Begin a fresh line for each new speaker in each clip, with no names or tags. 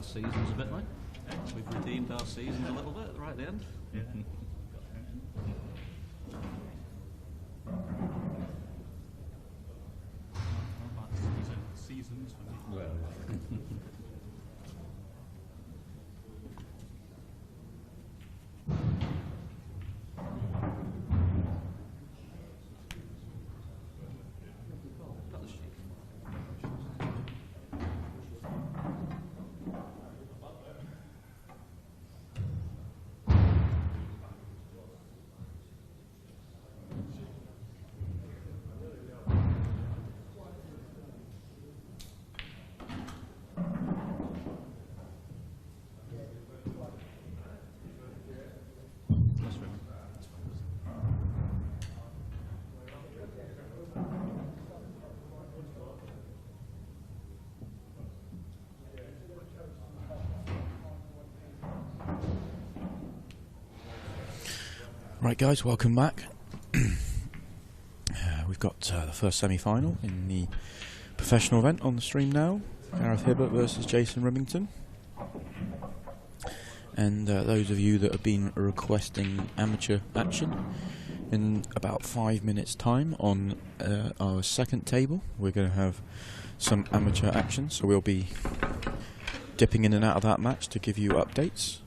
seasons a bit now. We've redeemed our seasons a little bit right at the end.
Yeah. Seasons for me.
Well.
Right guys, welcome back. We've got the first semi-final in the professional event on the stream now. Gareth Hibbott versus Jason Rimington. And those of you that have been requesting amateur action, in about 5 minutes time on our second table we're going to have some amateur action, so we'll be dipping in and out of that match to give you updates.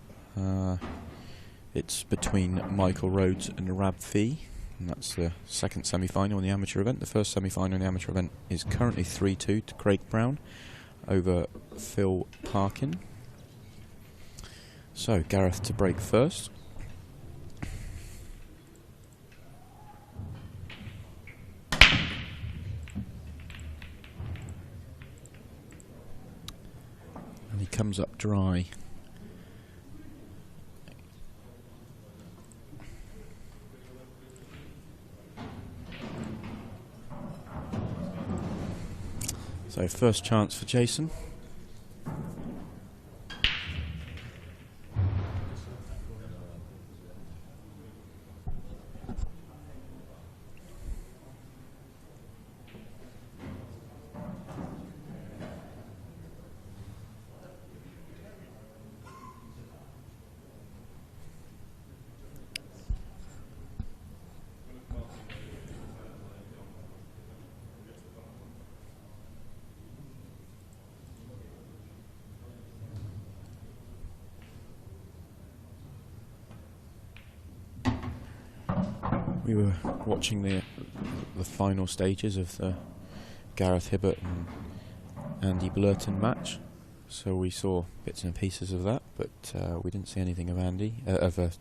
It's between Michael Rhodes and Rab Fee, and that's the second semi-final in the amateur event. The first semi-final in the amateur event is currently 3-2 to Craig Brown over Phil Parkin. So Gareth to break first. And he comes up dry. So first chance for Jason. We were watching the final stages of the Gareth Hibbott and Andy Blurton match, so we saw bits and pieces of that, but we didn't see anything of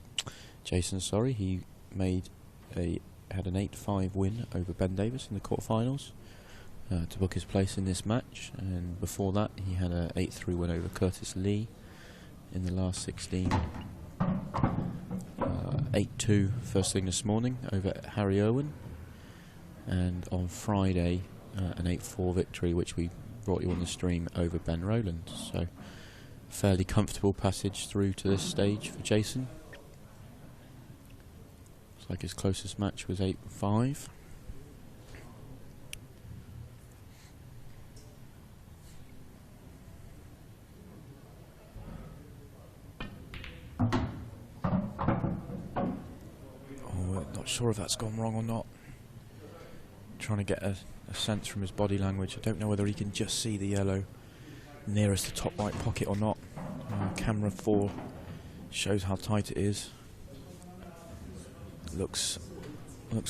Jason. Sorry, he had an 8-5 win over Ben Davis in the quarterfinals to book his place in this match, and before that he had an 8-3 win over Curtis Lee in the last 16. 8-2 first thing this morning over Harry Irwin, and on Friday an 8-4 victory, which we brought you on the stream, over Ben Rowland. So fairly comfortable passage through to this stage for Jason. Looks like his closest match was 8-5. Sure if that's gone wrong or not. Trying to get a sense from his body language. I don't know whether he can just see the yellow nearest the top right pocket or not. Camera 4 shows how tight it is. Looks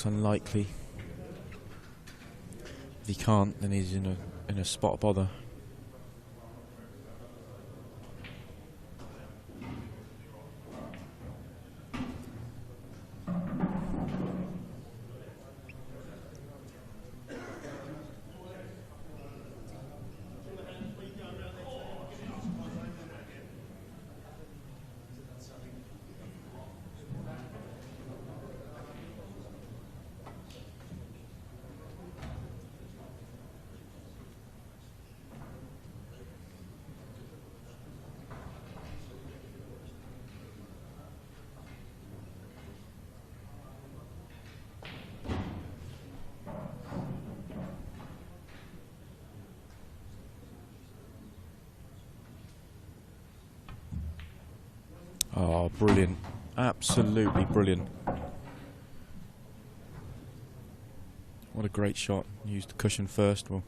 unlikely. If he can't, then he's in a spot of bother. Oh, brilliant. Absolutely brilliant. What a great shot. Used the cushion first. We'll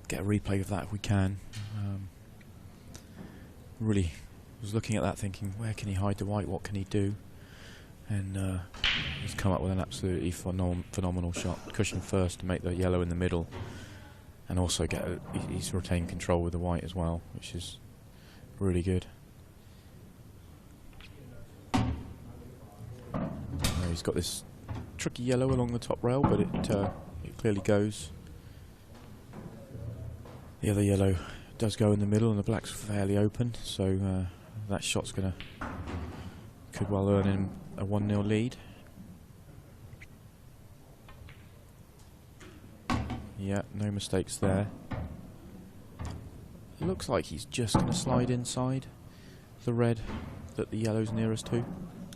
get a replay of that if we can. Really was looking at that thinking, where can he hide the white? What can he do? And he's come up with an absolutely phenomenal shot. Cushion first to make the yellow in the middle. And also he's retained control with the white as well, which is really good. He's got this tricky yellow along the top rail, but it clearly goes. The other yellow does go in the middle, and the black's fairly open, so that shot's could well earn him a 1-0 lead. Yeah, no mistakes there. It looks like he's just going to slide inside the red that the yellow's nearest to.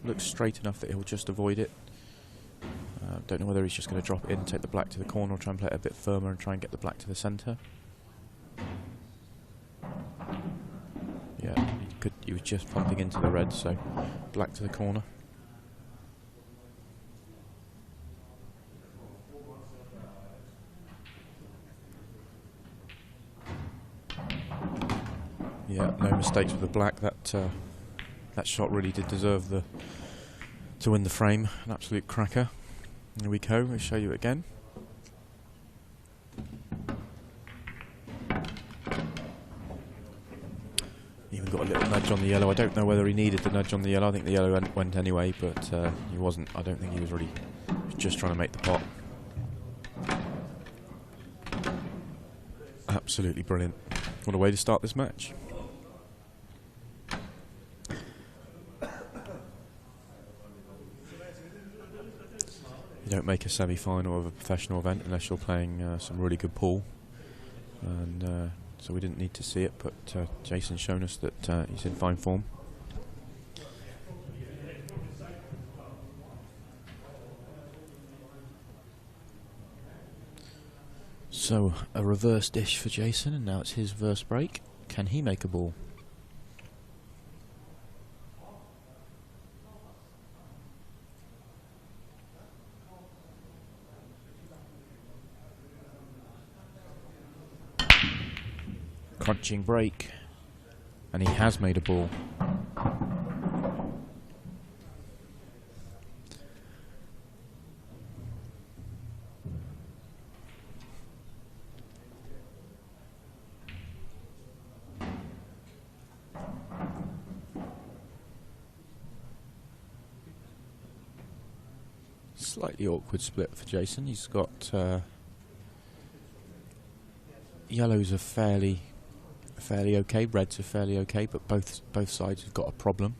Looks straight enough that he'll just avoid it. Don't know whether he's just going to drop it in, take the black to the corner, or try and play it a bit firmer and try and get the black to the centre. Yeah, he was just pumping into the red, so black to the corner. Yeah, no mistakes with the black. That shot really did deserve to win the frame. An absolute cracker. Here we go. We'll show you it again. Even got a little nudge on the yellow. I don't know whether he needed the nudge on the yellow. I think the yellow went anyway, but he wasn't. I don't think he was really. He was just trying to make the pot. Absolutely brilliant. What a way to start this match. You don't make a semi-final of a professional event unless you're playing some really good pool, and so we didn't need to see it, but Jason's shown us that he's in fine form. So a reverse dish for Jason, and now it's his verse break. Can he make a ball? Crunching break, and he has made a ball. Slightly awkward split for Jason. He's got yellows are fairly okay, reds are fairly okay, but both sides have got a problem.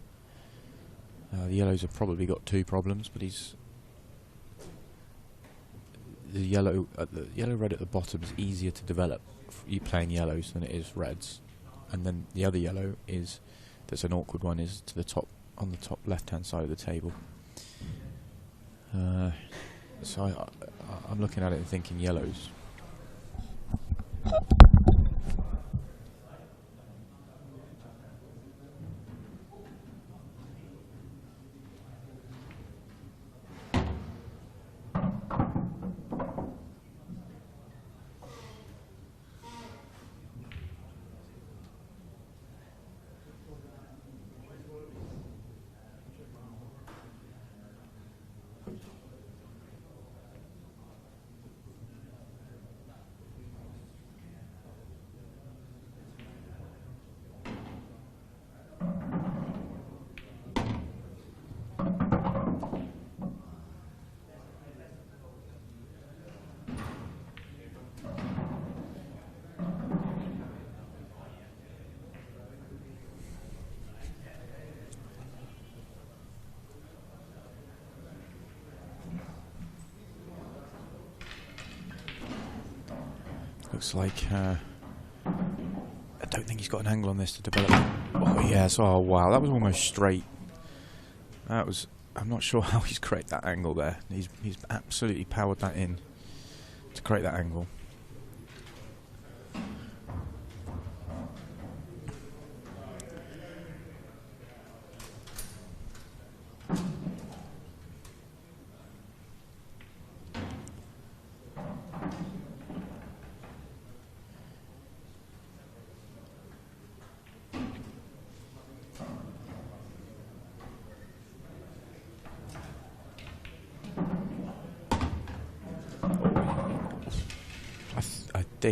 The yellows have probably got two problems, but the yellow red at the bottom is easier to develop for you playing yellows than it is reds, and then the other yellow that's an awkward one is to the top, on the top left hand side of the table. So I'm looking at it and thinking yellows. Looks like I don't think he's got an angle on this to develop. Oh yes! Oh wow! That was almost straight. That was. I'm not sure how he's created that angle there. He's absolutely powered that in to create that angle.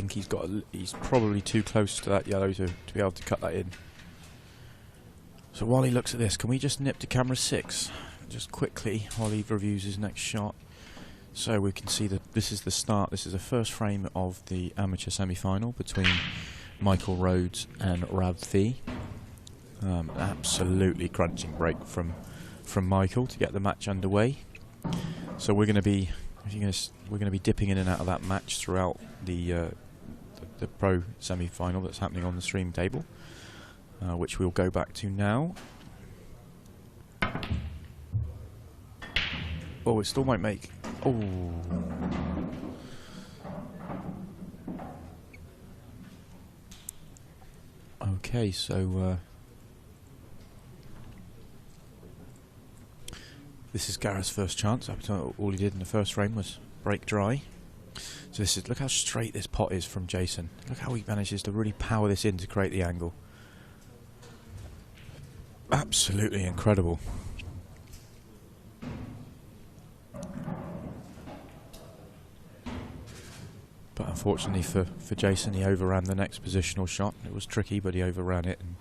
think he's probably too close to that yellow to be able to cut that in. So while he looks at this, can we just nip to camera 6 just quickly while he reviews his next shot? So we can see that this is the start. This is the first frame of the amateur semi-final between Michael Rhodes and Rav V. Absolutely crunching break from Michael to get the match underway. So we're going to be dipping in and out of that match throughout the pro semi-final that's happening on the stream table, which we'll go back to now. Oh, it still might make. Oh. Okay, so this is Gareth's first chance. All he did in the first frame was break dry. So this is, look how straight this pot is from Jason. Look how he manages to really power this in to create the angle. Absolutely incredible. But unfortunately for Jason, he overran the next positional shot. It was tricky, but he overran it, and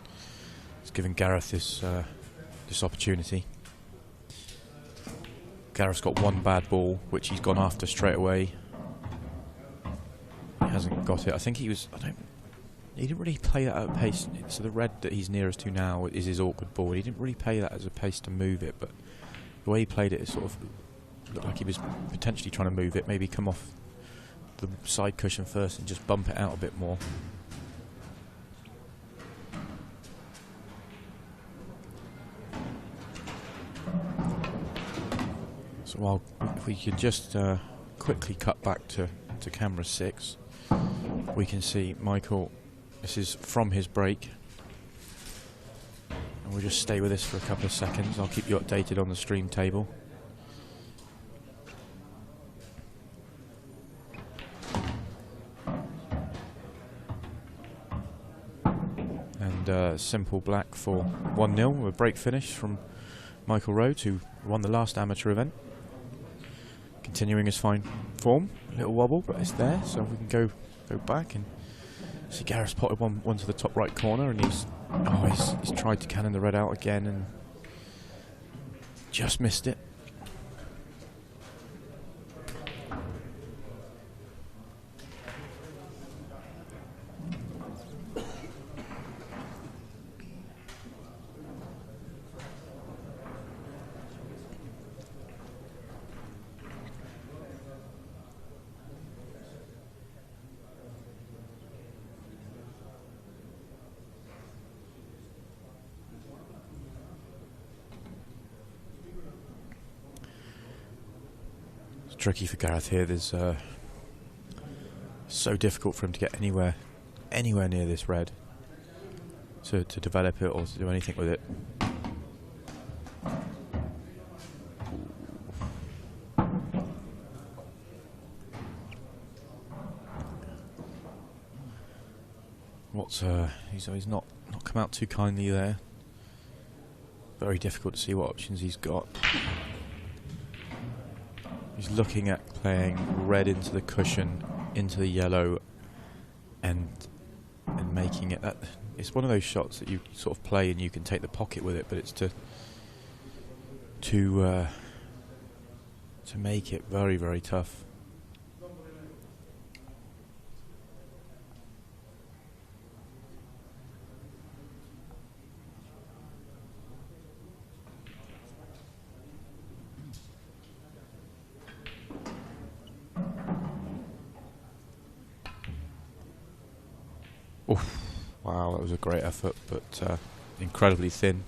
it's given Gareth this opportunity. Gareth's got one bad ball, which he's gone after straight away. He hasn't got it. I think he didn't really play that at a pace. So the red that he's nearest to now is his awkward ball. He didn't really play that as a pace to move it, but the way he played it, sort of looked like he was potentially trying to move it, maybe come off the side cushion first and just bump it out a bit more. So if we can just quickly cut back to camera 6, we can see Michael, this is from his break, and we'll just stay with this for a couple of seconds. I'll keep you updated on the stream table. And simple black for 1-0, a break finish from Michael Rhodes, who won the last amateur event. Continuing his fine form, a little wobble, but it's there, so we can go back and see Gareth potted one to the top right corner, and he's tried to cannon the red out again and just missed it. Tricky for Gareth here. There's so difficult for him to get anywhere near this red to develop it or to do anything with it. He's not come out too kindly there. Very difficult to see what options he's got. He's looking at playing red into the cushion, into the yellow, and making it. It's one of those shots that you sort of play and you can take the pocket with it, but it's to make it very, very tough. Oof. Wow, that was a great effort, but incredibly thin.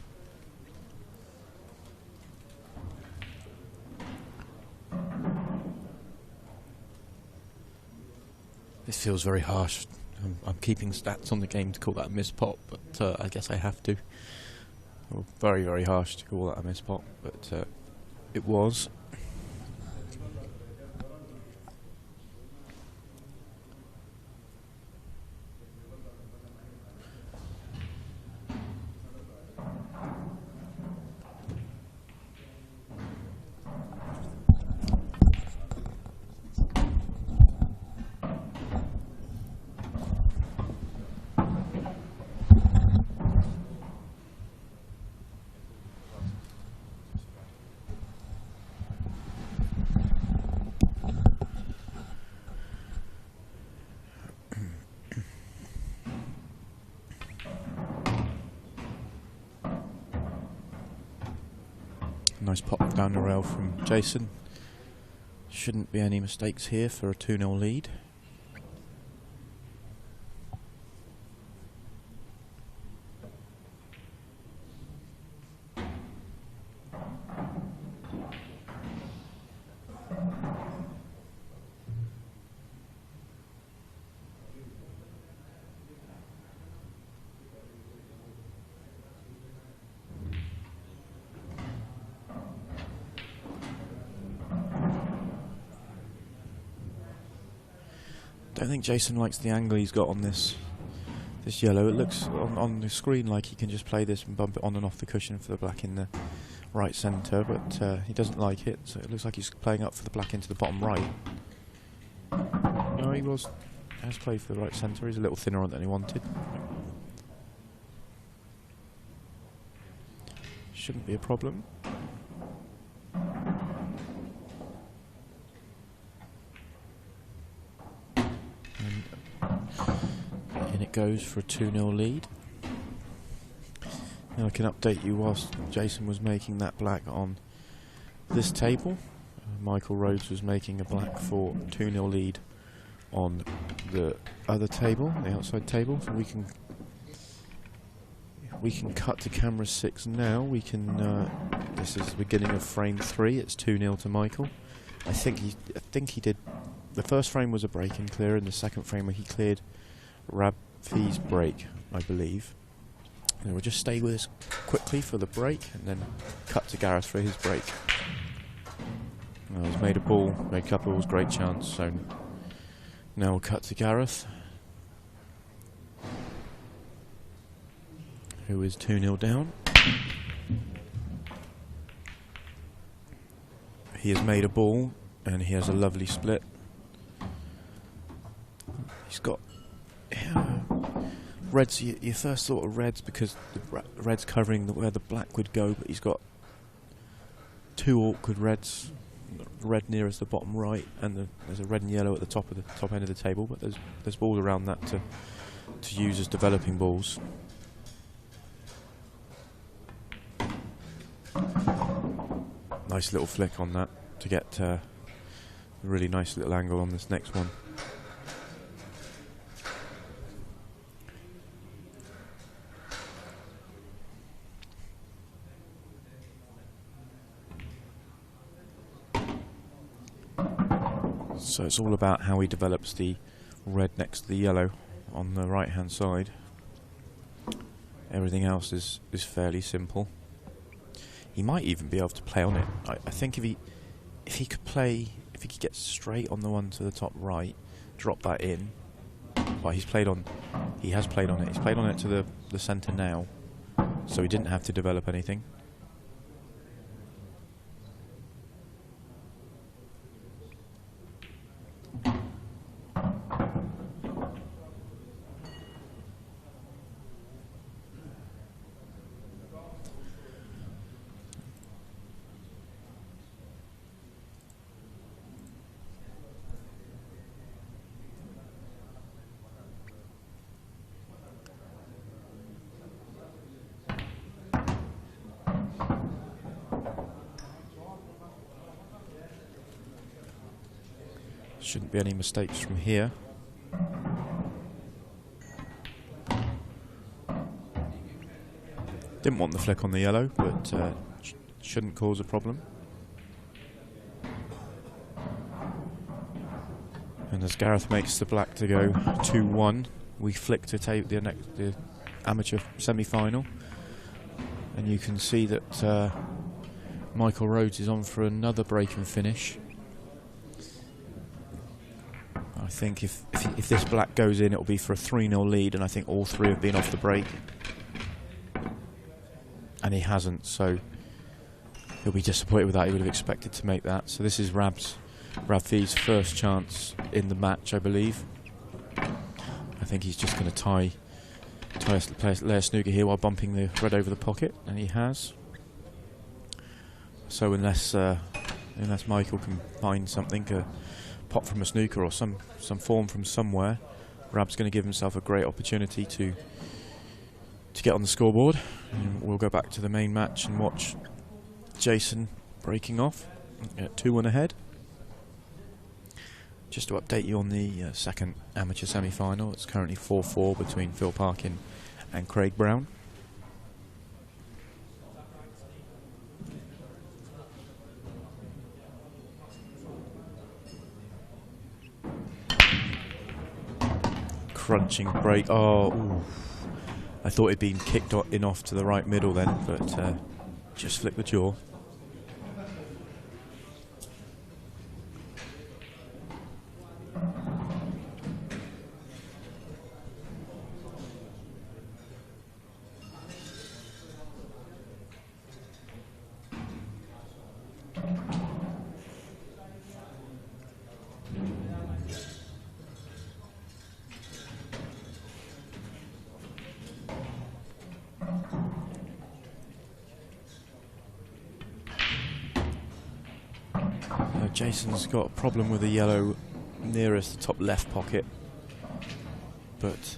This feels very harsh. I'm keeping stats on the game to call that a missed pot, but I guess I have to. Very, very harsh to call that a missed pot, but it was. Nice pop down the rail from Jason. Shouldn't be any mistakes here for a 2-0 lead. I think Jason likes the angle he's got on this yellow. It looks on the screen like he can just play this and bump it on and off the cushion for the black in the right centre, but he doesn't like it, so it looks like he's playing up for the black into the bottom right. No, he has played for the right centre. He's a little thinner on than he wanted. Shouldn't be a problem. In it goes for a 2-0 lead. Now I can update you whilst Jason was making that black on this table. Michael Rhodes was making a black for 2-0 lead on the other table, the outside table. So we can cut to camera 6 now. We can. This is the beginning of frame 3. It's 2-0 to Michael. I think he did. The first frame was a break and clear, and the second frame he cleared Rabfi's break, I believe. And we'll just stay with us quickly for the break, and then cut to Gareth for his break. Well, he's made a ball, made a couple of balls, great chance. So now we'll cut to Gareth, who is 2-0 down. He has made a ball, and he has a lovely split. He's got reds. You first thought of reds because the red's covering where the black would go, but he's got two awkward reds. Red nearest the bottom right, and there's a red and yellow at the top end of the table. But there's balls around that to use as developing balls. Nice little flick on that to get a really nice little angle on this next one. So it's all about how he develops the red next to the yellow on the right hand side. Everything else is fairly simple. He might even be able to play on it. I think if he could get straight on the one to the top right, drop that in. Well, he has played on it. He's played on it to the centre now, so he didn't have to develop anything. Shouldn't be any mistakes from here. Didn't want the flick on the yellow, but shouldn't cause a problem. And as Gareth makes the black to go 2-1, we flick to the amateur semi-final, and you can see that Michael Rhodes is on for another break and finish. I think if this black goes in, it'll be for a 3-0 lead, and I think all three have been off the break. And he hasn't, so he'll be disappointed with that. He would have expected to make that. So this is Rabfi's first chance in the match, I believe. I think he's just going to lay a snooker here while bumping the red over the pocket, and he has. So unless Michael can find something, a pop from a snooker or some form from somewhere, Rab's going to give himself a great opportunity to get on the scoreboard. And we'll go back to the main match and watch Jason breaking off at 2-1 ahead. Just to update you on the second amateur semi-final, it's currently 4-4 between Phil Parkin and Craig Brown. Crunching break. Oh, ooh. I thought it'd been kicked in off to the right middle then, but just flicked the jaw. Jason's got a problem with the yellow nearest the top left pocket, but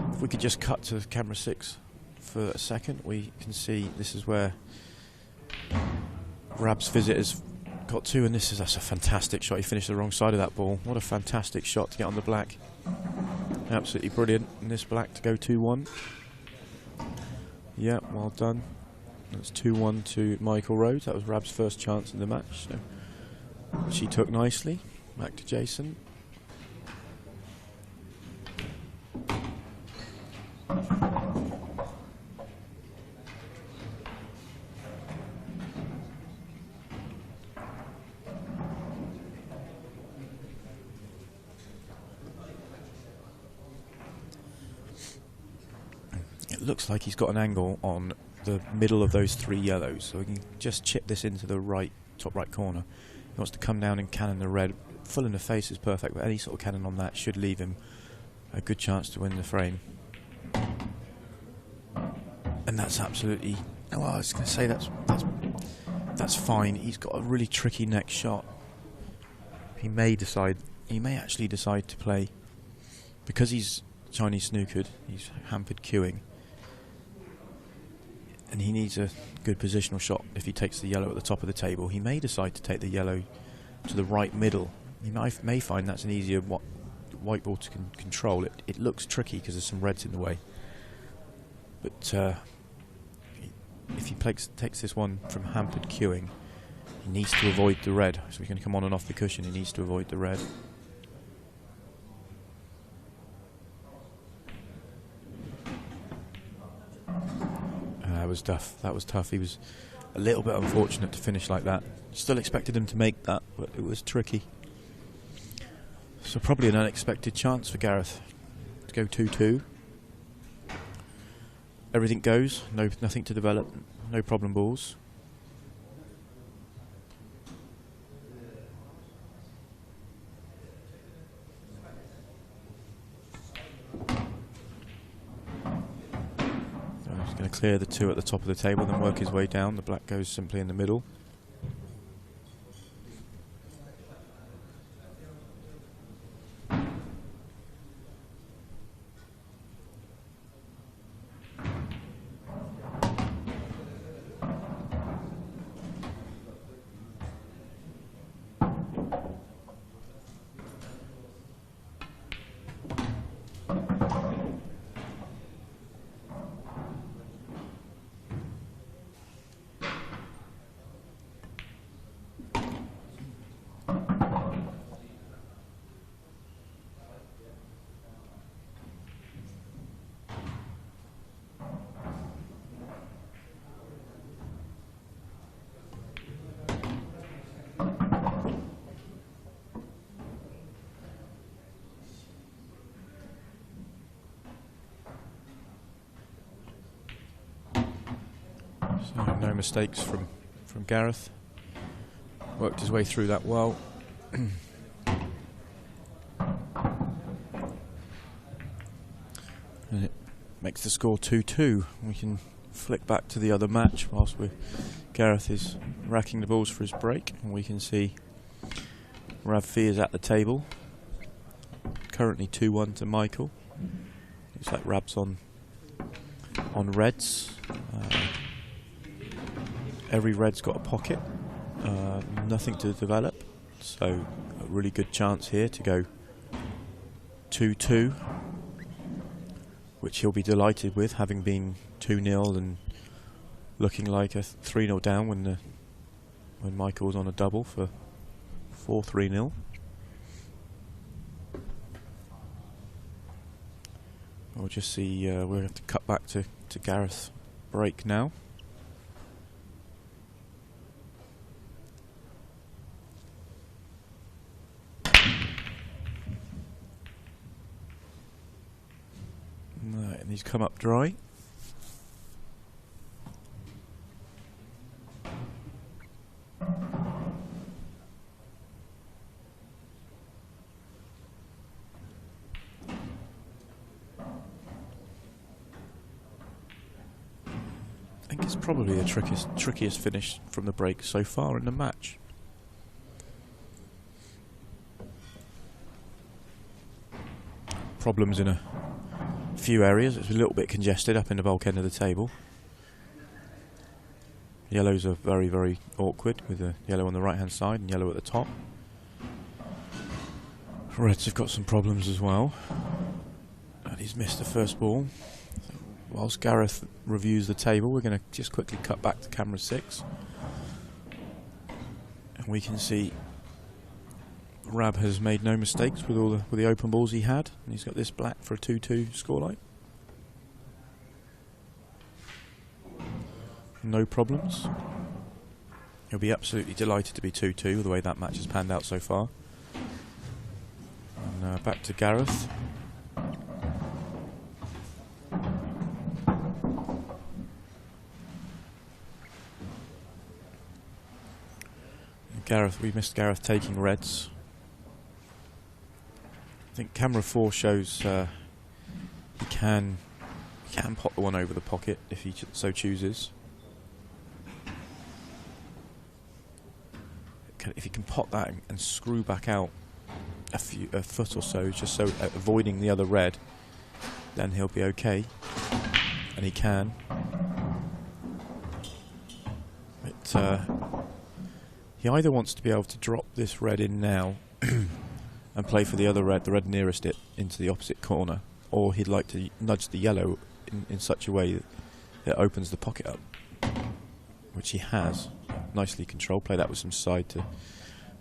if we could just cut to camera 6 for a second, we can see this is where Rab's visit has got to, and that's a fantastic shot. He finished the wrong side of that ball. What a fantastic shot to get on the black. Absolutely brilliant. And this black to go 2-1. Yeah, well done. That's 2-1 to Michael Rhodes. That was Rab's first chance in the match, so she took nicely. Back to Jason. It looks like he's got an angle on the middle of those 3 yellows, so we can just chip this into the top right corner. He wants to come down and cannon the red. Full in the face is perfect, but any sort of cannon on that should leave him a good chance to win the frame. And that's absolutely, well, I was going to say that's fine. He's got a really tricky next shot. He may actually decide to play, because he's Chinese snookered, he's hampered queuing, and he needs a good positional shot. If he takes the yellow at the top of the table, he may decide to take the yellow to the right middle. He may find that's an easier white ball to control. It looks tricky because there's some reds in the way. But if he takes this one from hampered queuing, he needs to avoid the red. So he's going to come on and off the cushion. He needs to avoid the red. That was tough. He was a little bit unfortunate to finish like that. Still expected him to make that, but it was tricky. So probably an unexpected chance for Gareth to go 2-2. Everything goes, nothing to develop, no problem balls. Going to clear the 2 at the top of the table, then work his way down. The black goes simply in the middle. So no mistakes from Gareth. Worked his way through that well. And it makes the score 2-2. We can flick back to the other match whilst Gareth is racking the balls for his break, and we can see Rav Fee is at the table. Currently 2-1 to Michael. Looks like Rab's on reds. every red's got a pocket, nothing to develop, so a really good chance here to go 2-2, which he'll be delighted with, having been 2-0 and looking like a 3-0 down when Michael was on a double for 4-3-0. We'll just see, we'll have to cut back to Gareth's break now. Right, and he's come up dry. I think it's probably the trickiest finish from the break so far in the match. Problems in a few areas. It's a little bit congested up in the bulk end of the table. Yellows are very, very awkward, with the yellow on the right hand side and yellow at the top. Reds have got some problems as well. And he's missed the first ball. So whilst Gareth reviews the table, we're going to just quickly cut back to camera 6. And we can see Rab has made no mistakes with the open balls he had, and he's got this black for a 2-2 scoreline. No problems. He'll be absolutely delighted to be 2-2 with the way that match has panned out so far. And back to Gareth. Gareth, we missed Gareth taking reds. I think camera 4 shows he can pop the one over the pocket if he so chooses. If he can pop that and screw back out a foot or so, just so avoiding the other red, then he'll be okay. And he can. But he either wants to be able to drop this red in now and play for the other red, the red nearest it, into the opposite corner, or he'd like to nudge the yellow in such a way that it opens the pocket up, which he has. Nicely controlled. Play that with some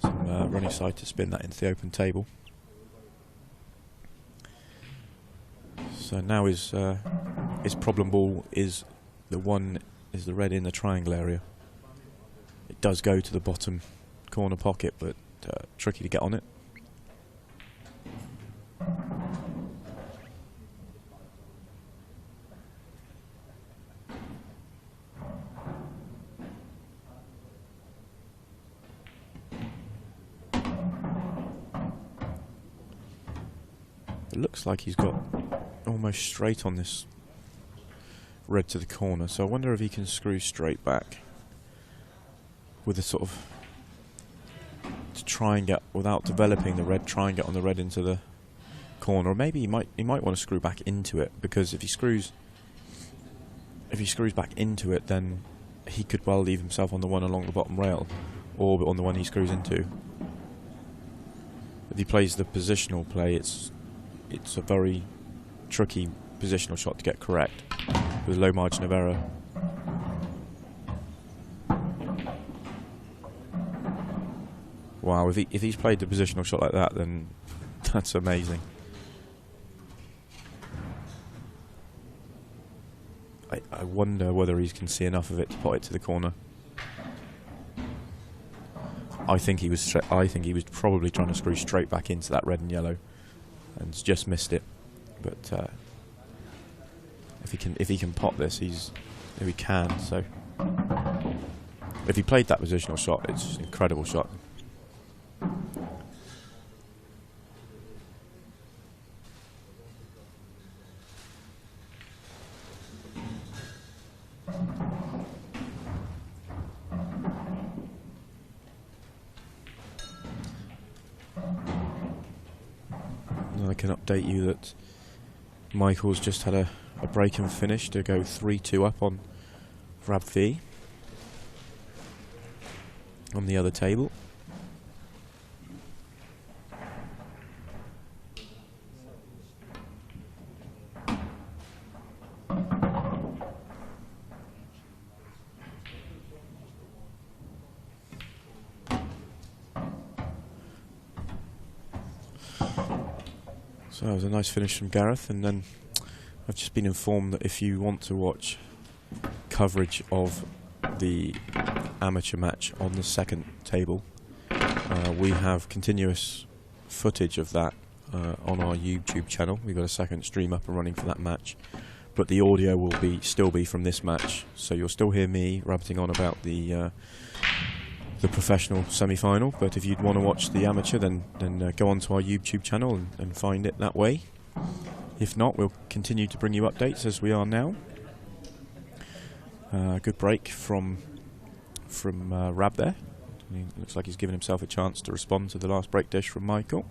running side to spin that into the open table. So now his problem ball is the red in the triangle area. It does go to the bottom corner pocket, but tricky to get on it. It looks like he's got almost straight on this red to the corner, so I wonder if he can screw straight back with a sort of, to try and get, without developing the red, try and get on the red into the corner. Or maybe he might want to screw back into it, because if he screws back into it, then he could well leave himself on the one along the bottom rail, or on the one he screws into. If he plays the positional play, it's a very tricky positional shot to get correct with a low margin of error. Wow, if he's played the positional shot like that, then that's amazing. I wonder whether he can see enough of it to pot it to the corner. I think he was probably trying to screw straight back into that red and yellow, and just missed it. But if he can pot this, if he can. So if he played that positional shot, it's an incredible shot. I can update you that Michael's just had a break and finish to go 3-2 up on Rab V. on the other table. So that was a nice finish from Gareth, and then I've just been informed that if you want to watch coverage of the amateur match on the second table, we have continuous footage of that on our YouTube channel. We've got a second stream up and running for that match, but the audio will still be from this match, so you'll still hear me rabbiting on about the professional semi-final. But if you'd want to watch the amateur, then go onto our YouTube channel and find it that way. If not, we'll continue to bring you updates as we are now. Good break from Rab there. Looks like he's given himself a chance to respond to the last break dish from Michael.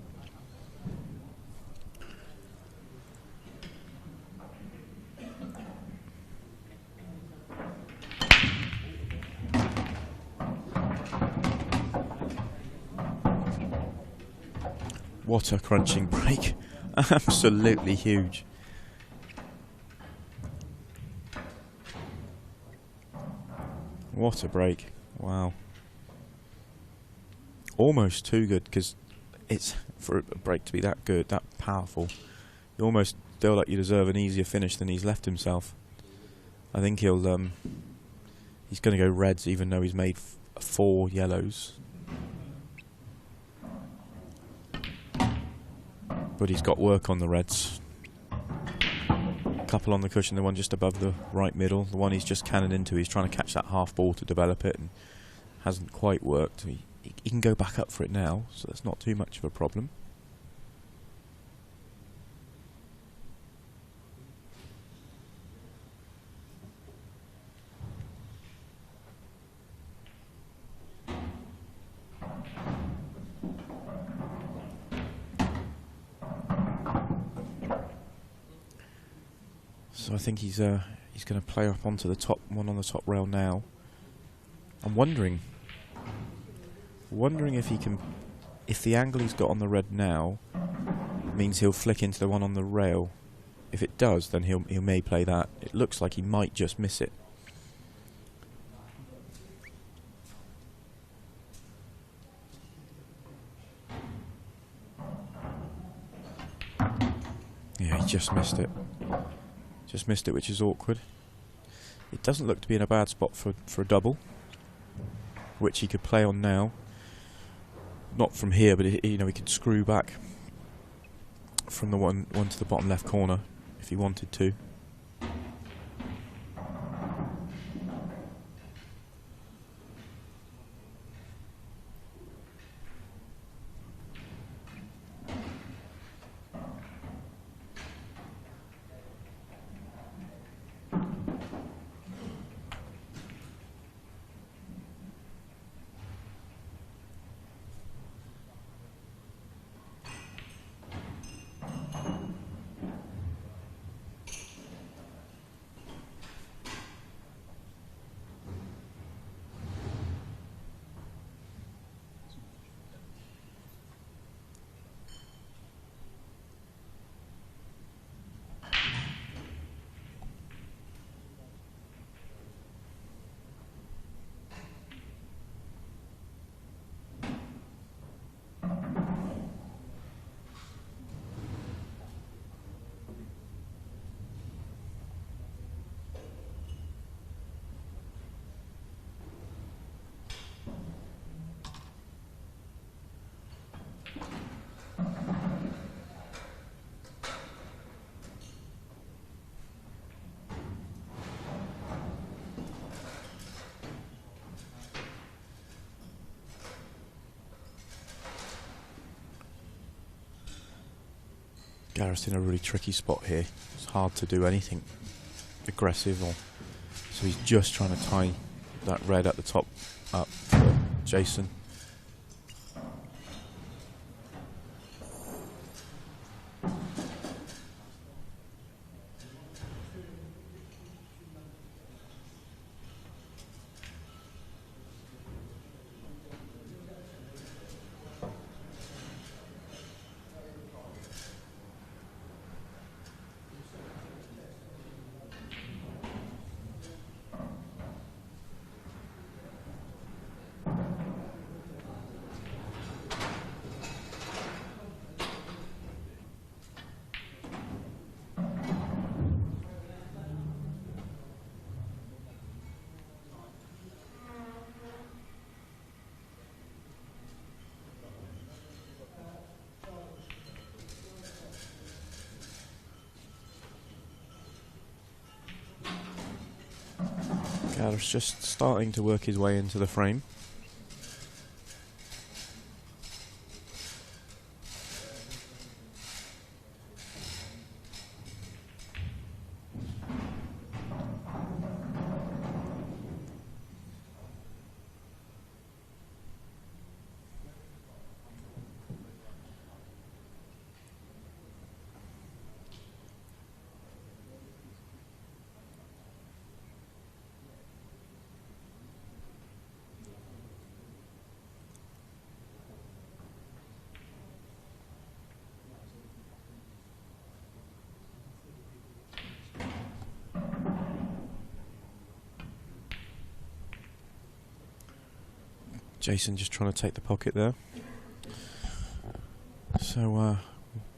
What a crunching break. Absolutely huge. What a break. Wow. Almost too good, because it's for a break to be that good, that powerful. You almost feel like you deserve an easier finish than he's left himself. I think he's going to go reds, even though he's made 4 yellows. But he's got work on the reds. Couple on the cushion, the one just above the right middle. The one he's just cannoned into, he's trying to catch that half ball to develop it, and hasn't quite worked. He can go back up for it now, so that's not too much of a problem. So I think he's going to play up onto the top one on the top rail now. I'm wondering if he can, if the angle he's got on the red now means he'll flick into the one on the rail. If it does, then he may play that. It looks like he might just miss it. Yeah, he just missed it. Just missed it, which is awkward. It doesn't look to be in a bad spot for a double, which he could play on now. Not from here, but he could screw back from the one to the bottom left corner if he wanted to. Gareth's in a really tricky spot here. It's hard to do anything aggressive, so he's just trying to tie that red at the top up for Jason. Gareth's just starting to work his way into the frame. Jason just trying to take the pocket there. So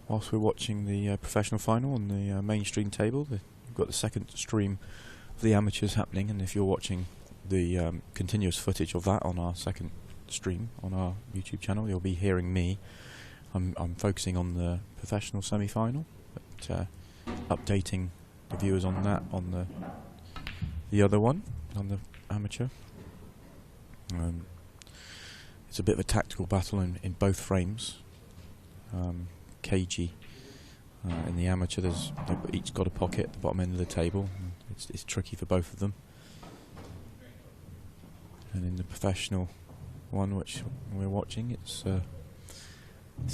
whilst we're watching the professional final on the mainstream table, we've got the second stream of the amateurs happening, and if you're watching the continuous footage of that on our second stream on our YouTube channel, you'll be hearing me. I'm focusing on the professional semi-final, but updating the viewers on that on the other one, on the amateur. It's a bit of a tactical battle in both frames. Cagey in the amateur, they've each got a pocket at the bottom end of the table. It's tricky for both of them. And in the professional one, which we're watching, it's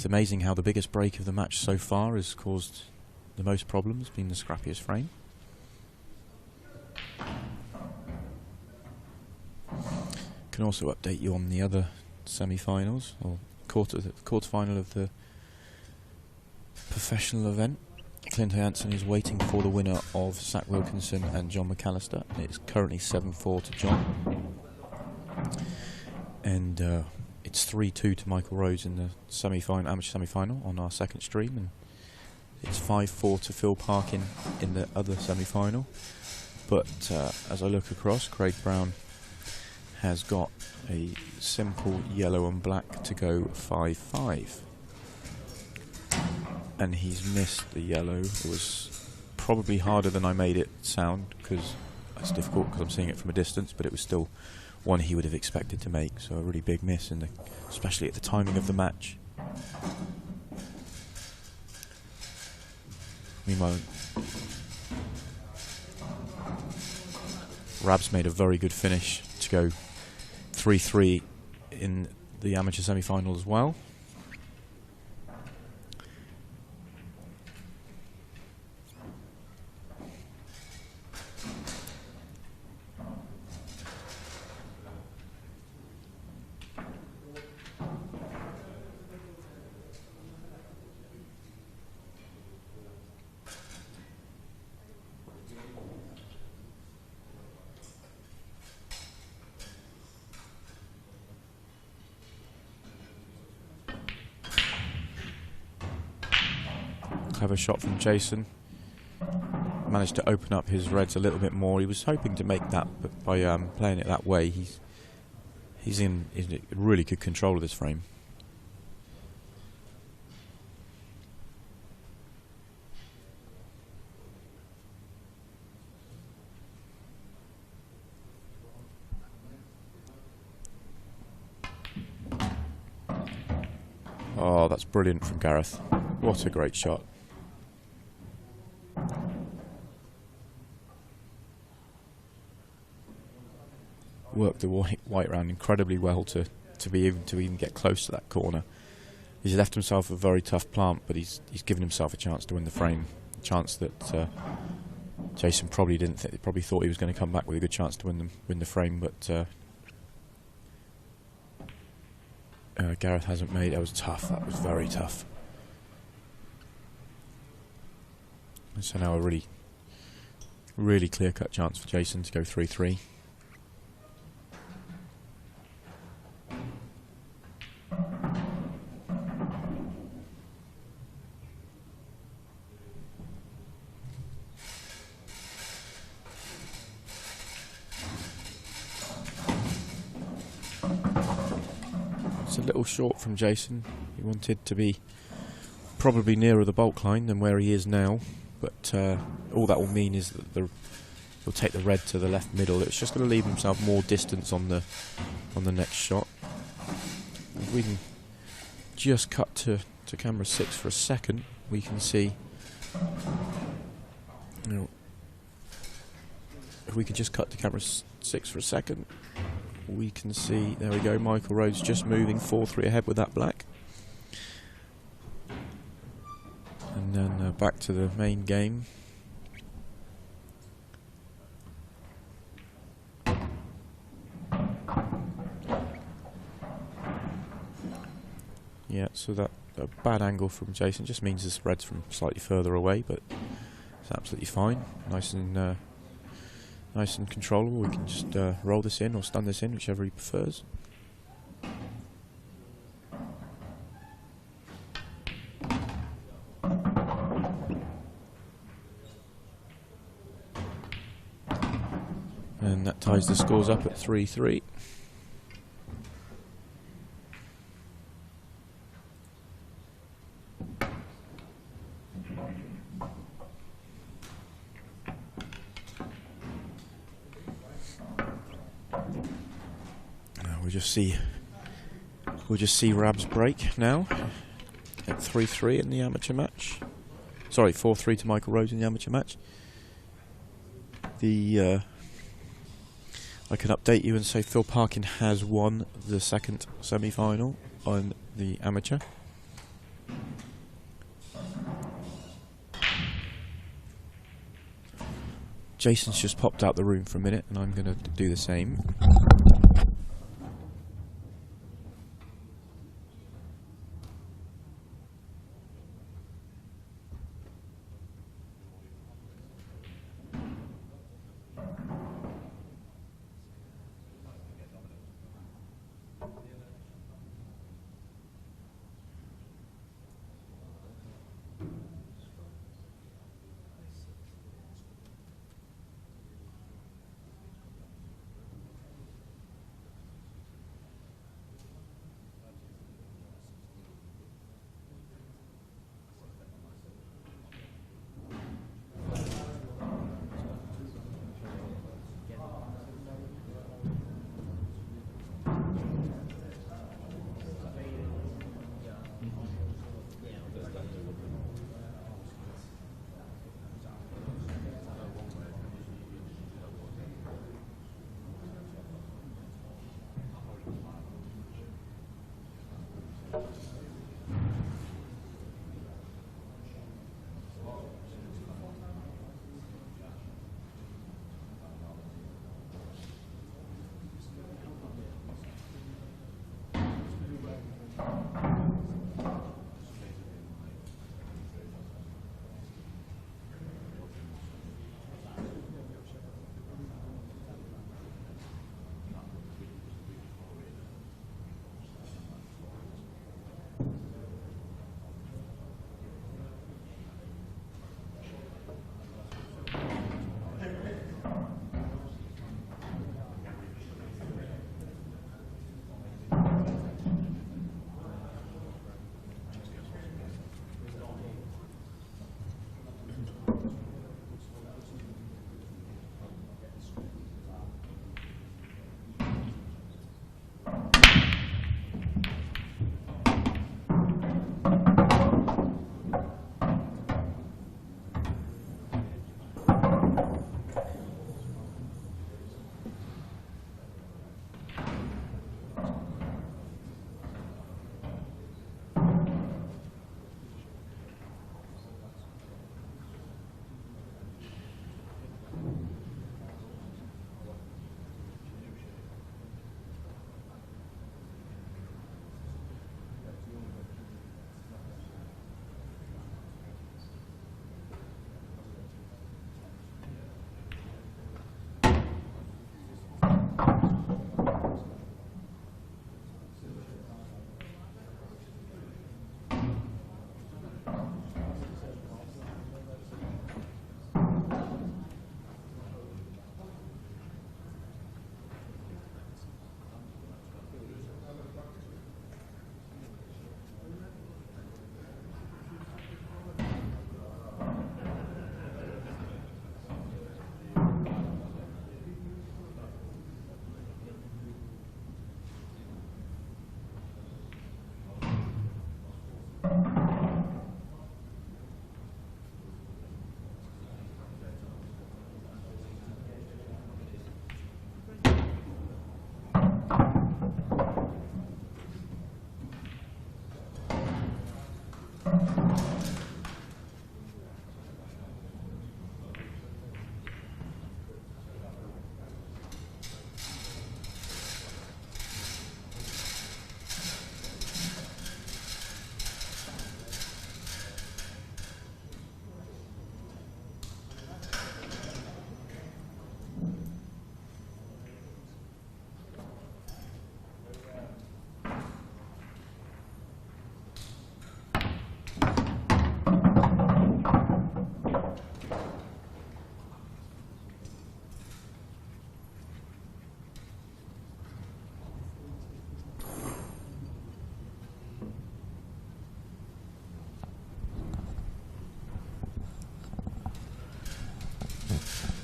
amazing how the biggest break of the match so far has caused the most problems, being the scrappiest frame. Can also update you on the other semi-finals, or quarter-final of the professional event. Clint Hansen is waiting for the winner of Zach Wilkinson and John McAllister, and it's currently 7-4 to John. And it's 3-2 to Michael Rhodes in the amateur semi-final on our second stream, and it's 5-4 to Phil Parkin in the other semi-final. But as I look across, Craig Brown has got a simple yellow and black to go 5-5, and he's missed the yellow. It was probably harder than I made it sound, because it's difficult because I'm seeing it from a distance, but it was still one he would have expected to make, so a really big miss, especially at the timing of the match. Meanwhile, Rab's made a very good finish to go 3-3 in the amateur semi-final as well. Clever shot from Jason. Managed to open up his reds a little bit more. He was hoping to make that, but by playing it that way, he's in really good control of this frame. Oh, that's brilliant from Gareth. What a great shot. Worked the white round incredibly well to even get close to that corner. He's left himself a very tough plant, but he's given himself a chance to win the frame. A chance that Jason probably didn't think. Probably thought he was going to come back with a good chance to win the frame, but Gareth hasn't made. That was tough. That was very tough. And so now a really clear-cut chance for Jason to go 3-3. It's a little short from Jason. He wanted to be probably nearer the bulk line than where he is now, but all that will mean is that he'll take the red to the left middle. It's just going to leave himself more distance on the next shot. If we can just cut to camera 6 for a second, we can see, if we could just cut to camera 6 for a second, we can see, there we go, Michael Rhodes just moving 4-3 ahead with that black. And then back to the main game. Yeah, so that a bad angle from Jason just means the spread's from slightly further away, but it's absolutely fine. Nice and controllable. We can just roll this in or stun this in, whichever he prefers. And that ties the scores up at 3-3. We'll just see Rabs break now at 3-3 in the amateur match. Sorry, 4-3 to Michael Rhodes in the amateur match. I can update you and say Phil Parkin has won the second semi-final on the amateur. Jason's just popped out the room for a minute, and I'm going to do the same.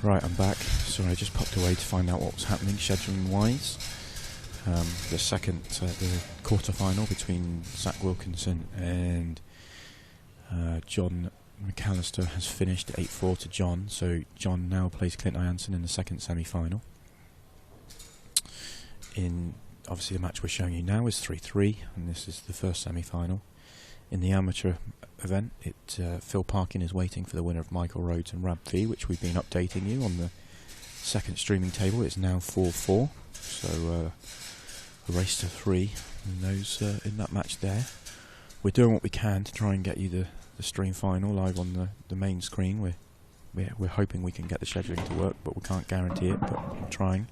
Right, I'm back. Sorry, I just popped away to find out what was happening scheduling-wise. The quarter-final between Zach Wilkinson and John McAllister has finished 8-4 to John, so John now plays Clint Jansen in the second semi-final. Obviously the match we're showing you now is 3-3, and this is the first semi-final. In the amateur event, Phil Parkin is waiting for the winner of Michael Rhodes and Rab V, which we've been updating you on the second streaming table. It's now 4-4, so a race to 3 in that match there. We're doing what we can to try and get you the stream final live on the main screen. We're hoping we can get the scheduling to work, but we can't guarantee it, but I'm trying.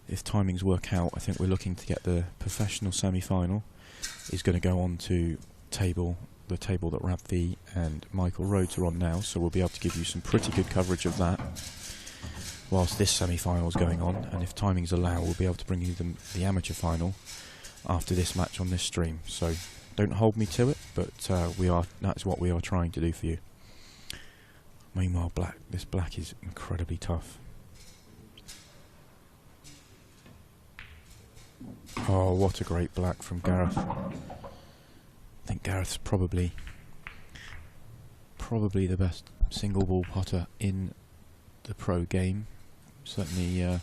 If timings work out, I think we're looking to get the professional semi-final is going to go on to the table that Rab V and Michael Rhodes are on now, so we'll be able to give you some pretty good coverage of that whilst this semi-final is going on, and if timings allow, we'll be able to bring you the amateur final after this match on this stream. So don't hold me to it, but that's what we are trying to do for you. Meanwhile, this black is incredibly tough. Oh, what a great black from Gareth. I think Gareth's probably the best single ball potter in the pro game. Certainly, yeah.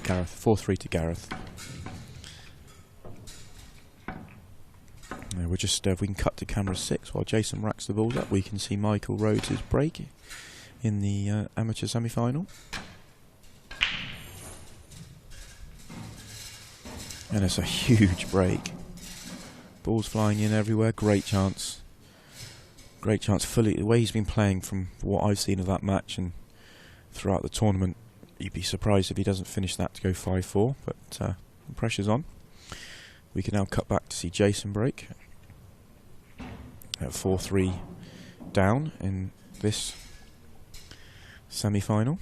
Gareth, 4-3 to Gareth. We're just, if we can cut to camera 6 while Jason racks the balls up, we can see Michael Rhodes' break in the amateur semi-final. And it's a huge break. Balls flying in everywhere, great chance. Great chance, fully, the way he's been playing from what I've seen of that match and throughout the tournament, you'd be surprised if he doesn't finish that to go 5-4, but the pressure's on. We can now cut back to see Jason break at 4-3 down in this semi-final.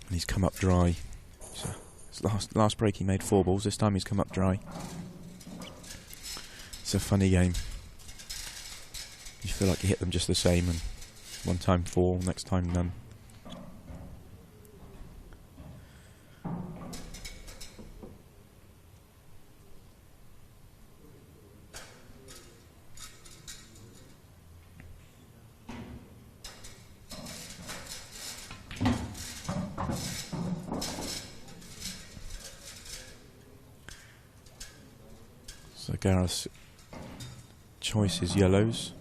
And he's come up dry. So his last break he made 4 balls, this time he's come up dry. It's a funny game. You feel like you hit them just the same, and one time 4, next time none. So Gareth's choice is yellows,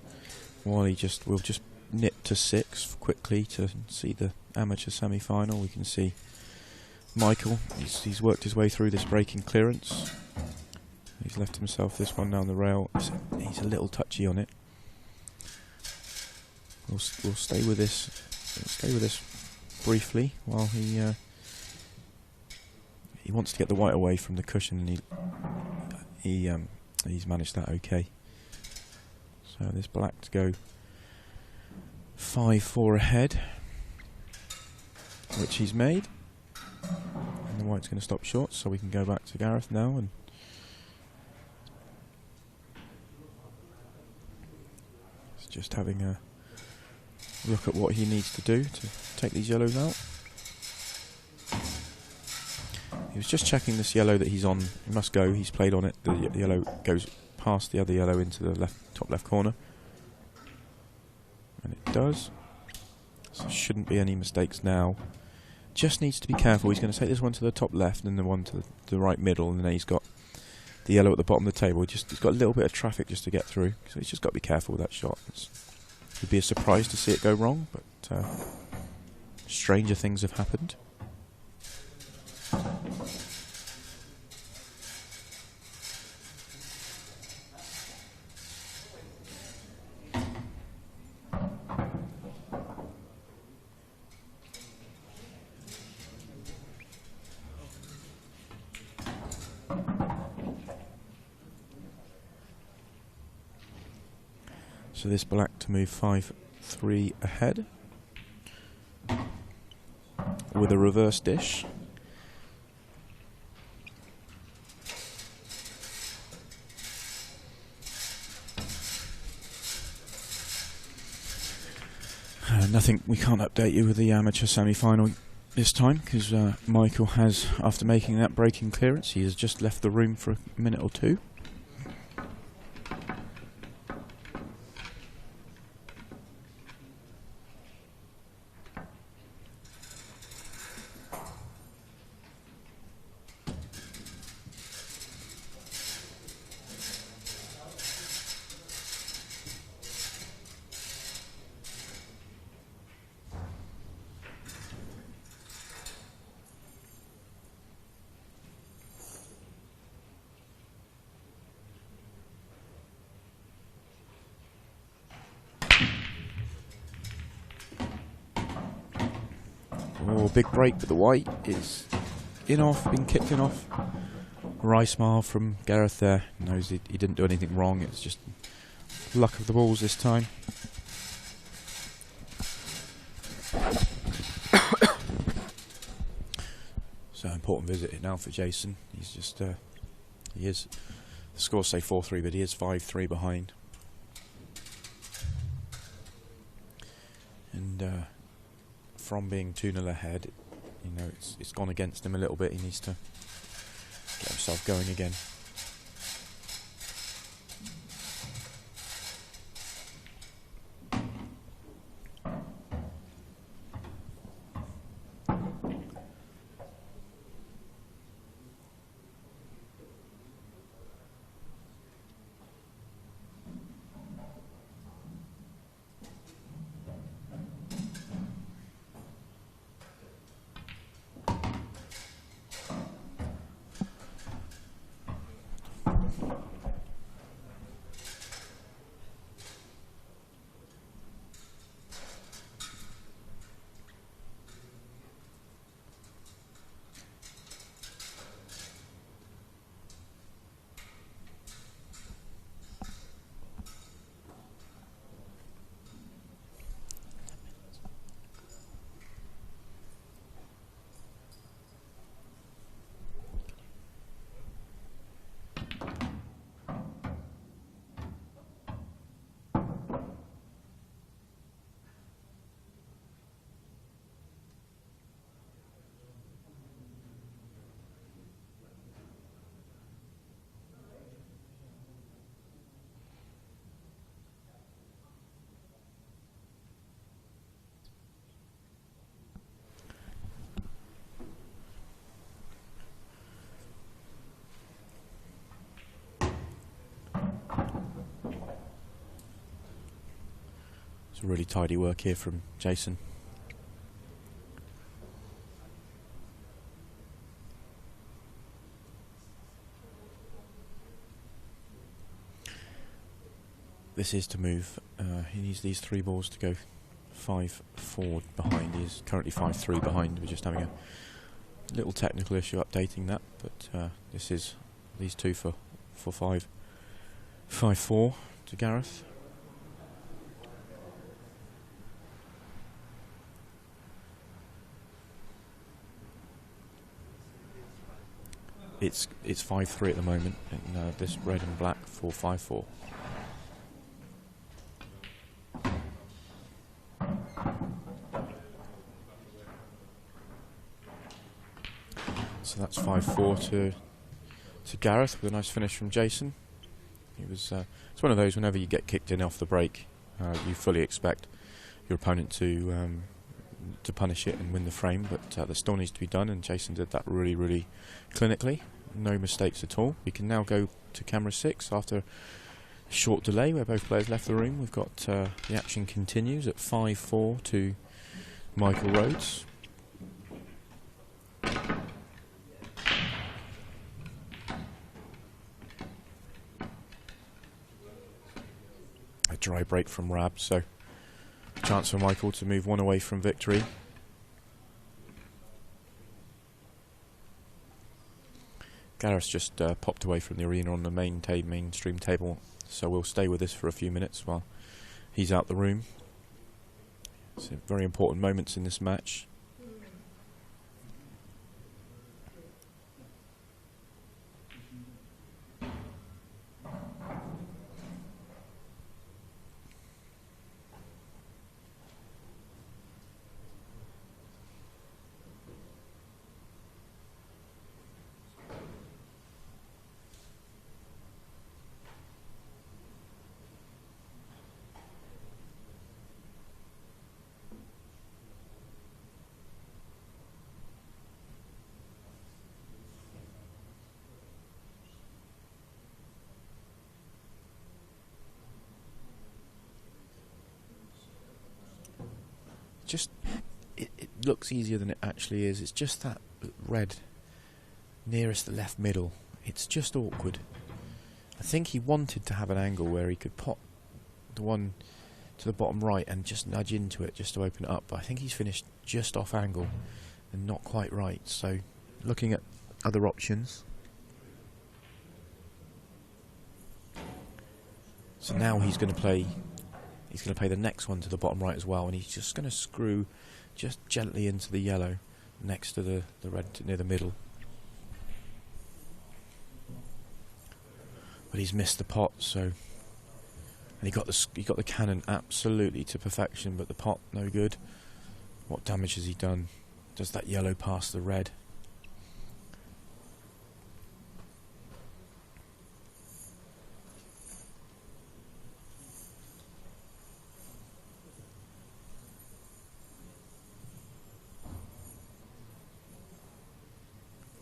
while we'll just nip to 6 quickly to see the amateur semi-final. We can see Michael, he's worked his way through this breaking clearance. He's left himself this one down the rail. He's a little touchy on it. We'll stay with this. Stay with this briefly while he wants to get the white away from the cushion, and he's managed that okay. So this black to go 5-4 ahead, which he's made, and the white's going to stop short, so we can go back to Gareth now and he's just having a look at what he needs to do to take these yellows out. He was just checking this yellow that he's on. He must go. He's played on it. The yellow goes past the other yellow into the top left corner, and it does. So shouldn't be any mistakes now. Just needs to be careful. He's going to take this one to the top left and the one to the right middle, and then he's got the yellow at the bottom of the table. He's got a little bit of traffic just to get through, so he's just got to be careful with that shot. It'd be a surprise to see it go wrong, but stranger things have happened. for this black to move 5-3 ahead with a reverse dish. Nothing, we can't update you with the amateur semi-final this time because Michael has, after making that breaking clearance, he has just left the room for a minute or two. Oh, big break, but the white is in off, being kicked in off. Wry smile from Gareth there. Knows he didn't do anything wrong. It's just luck of the balls this time. So important visit now for Jason. He's just he is. The scores say 4-3, but he is 5-3 behind. And from being 2-0 ahead, you know, it's gone against him a little bit. He needs to get himself going again. It's really tidy work here from Jason. This is to move. He needs these 3 balls to go 5-4 behind. He is currently 5-3 behind. We're just having a little technical issue updating that, but this is these 2 for 5-4 to Gareth. It's 5-3 at the moment, and this red and black for 5-4. So that's 5-4 to Gareth with a nice finish from Jason. It was it's one of those, whenever you get kicked in off the break, you fully expect your opponent to punish it and win the frame, but that still needs to be done, and Jason did that really clinically. No mistakes at all. We can now go to camera 6 after a short delay where both players left the room. We've got the action continues at 5-4 to Michael Rhodes. A dry break from Rab, so chance for Michael to move 1 away from victory. Gareth just popped away from the arena on the mainstream table, so we'll stay with this for a few minutes while he's out the room. It's very important moments in this match. Just, it looks easier than it actually is. It's just that red nearest the left middle. It's just awkward. I think he wanted to have an angle where he could pop the one to the bottom right and just nudge into it just to open it up. But I think he's finished just off angle and not quite right. So, looking at other options. So now he's going to play the next one to the bottom right as well, and he's just going to screw just gently into the yellow next to the red near the middle. But he's missed the pot, so, and he got the cannon absolutely to perfection, but the pot no good. What damage has he done? Does that yellow pass the red?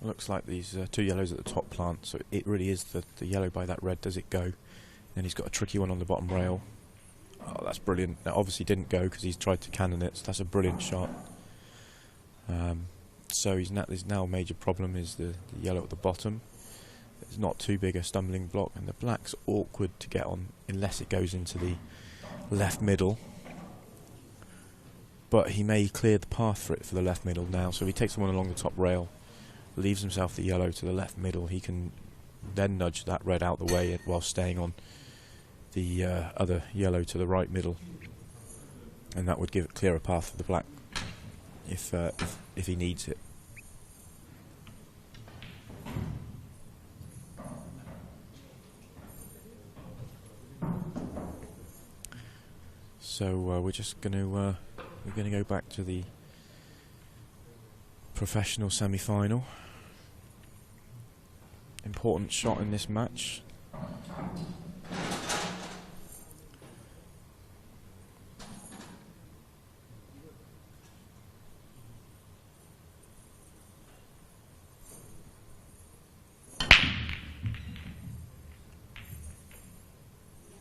Looks like these two yellows at the top plant, so it really is the yellow by that red. Does it go? Then he's got a tricky one on the bottom rail. Oh, that's brilliant. That obviously didn't go because he's tried to cannon it, so that's a brilliant shot. So his now major problem is the yellow at the bottom. It's not too big a stumbling block, and the black's awkward to get on unless it goes into the left middle. But he may clear the path for it for the left middle now, so if he takes the one along the top rail, leaves himself the yellow to the left middle, he can then nudge that red out the way while staying on the other yellow to the right middle, and that would give it clear a path for the black if he needs it. So we're just going to go back to the professional semi-final. Important shot in this match.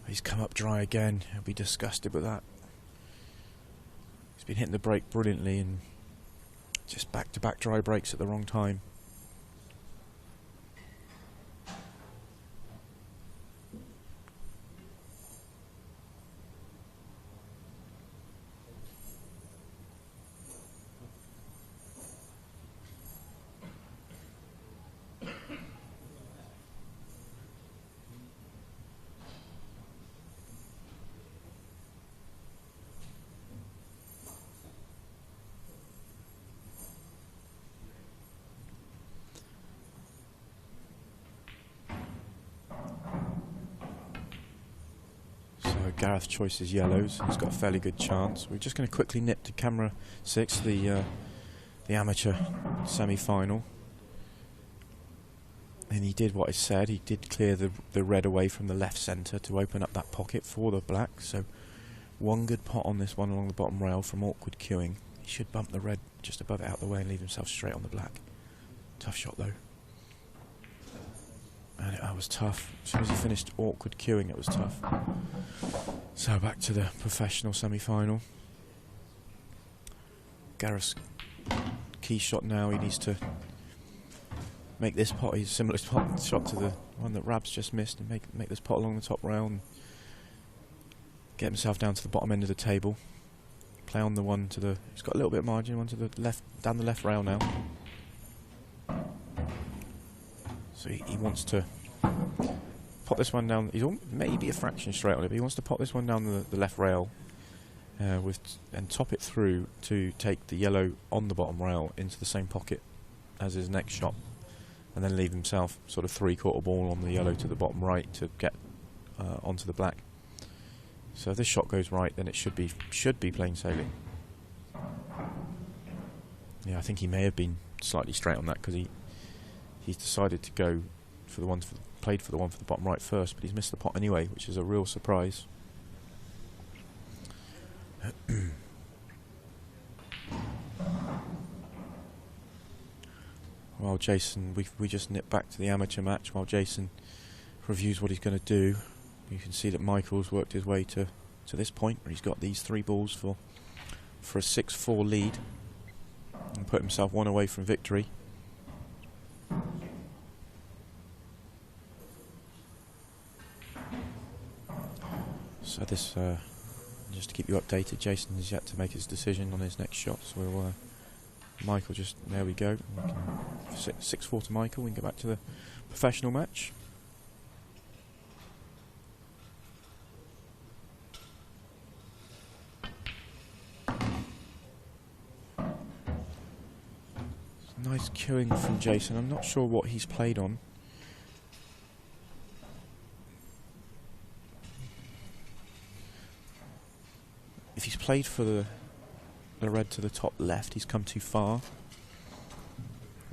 He's come up dry again. He'll be disgusted with that. He's been hitting the brake brilliantly and just back-to-back dry breaks at the wrong time. Gareth choices yellows. He's got a fairly good chance. We're just going to quickly nip to camera 6, the amateur semi-final. And he did what I said. He did clear the red away from the left centre to open up that pocket for the black. So one good pot on this one along the bottom rail from awkward queuing. He should bump the red just above it out the way and leave himself straight on the black. Tough shot though. And it was tough. As soon as he finished awkward queuing, it was tough. So back to the professional semi-final. Gareth's key shot now. He needs to make this pot. He's similar shot to the one that Rabs just missed, and make this pot along the top rail and get himself down to the bottom end of the table. Play on the one to the. He's got a little bit of margin. One to the left, down the left rail now. So he wants to pop this one down. He's maybe a fraction straight on it, but he wants to pop this one down the left rail and top it through to take the yellow on the bottom rail into the same pocket as his next shot, and then leave himself sort of 3/4 ball on the yellow to the bottom right to get onto the black. So if this shot goes right, then it should be plain sailing. Yeah, I think he may have been slightly straight on that because he's decided to go for the one played for the one for the bottom right first, but he's missed the pot anyway, which is a real surprise. While Jason, we just nip back to the amateur match while Jason reviews what he's going to do. You can see that Michael's worked his way to this point where he's got these 3 balls for a 6-4 lead and put himself one away from victory. So this, just to keep you updated, Jason has yet to make his decision on his next shot. So Michael there we go. 6-4 to Michael. We can go back to the professional match. Nice queuing from Jason. I'm not sure what he's played on. If he's played for the red to the top left, he's come too far.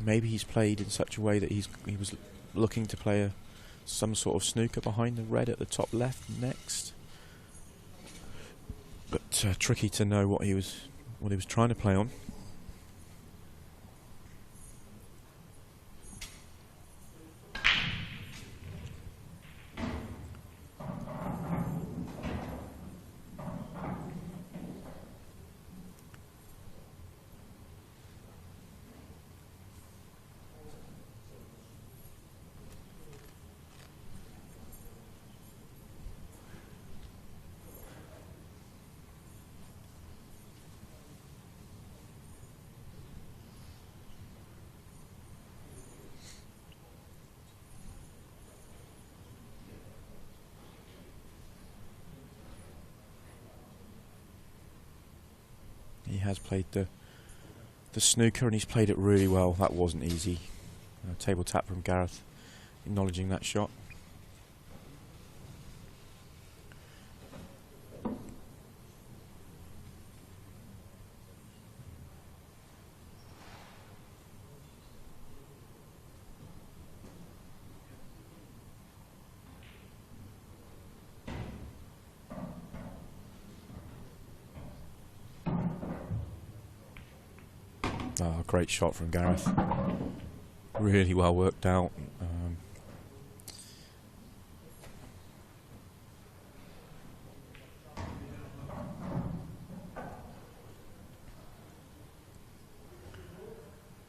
Maybe he's played in such a way that he was looking to play some sort of snooker behind the red at the top left next. But tricky to know what he was trying to play on. He has played the snooker and he's played it really well. That wasn't easy. Table tap from Gareth, acknowledging that shot. Oh, great shot from Gareth. Really well worked out.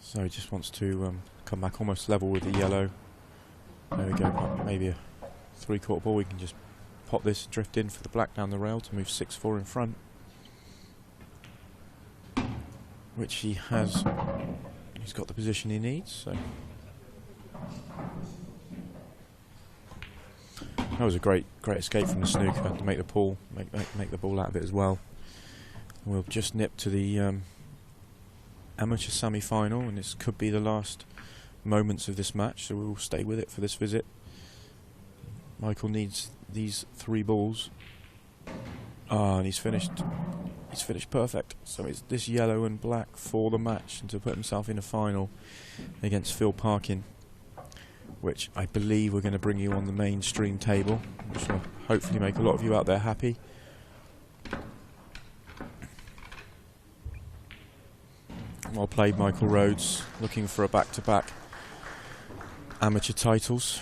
So he just wants to come back almost level with the yellow. There we go. Maybe a 3/4 ball. We can just pop this, drift in for the black down the rail to move 6-4 in front. Which he has. He's got the position he needs. So that was a great escape from the snooker to make the ball make the ball out of it as well. We'll just nip to the amateur semi-final, and this could be the last moments of this match. So we'll stay with it for this visit. Michael needs these 3 balls. And he's finished. He's finished perfect. So it's this yellow and black for the match, and to put himself in a final against Phil Parkin, which I believe we're going to bring you on the mainstream table, which will hopefully make a lot of you out there happy. Well played, Michael Rhodes, looking for a back-to-back amateur titles.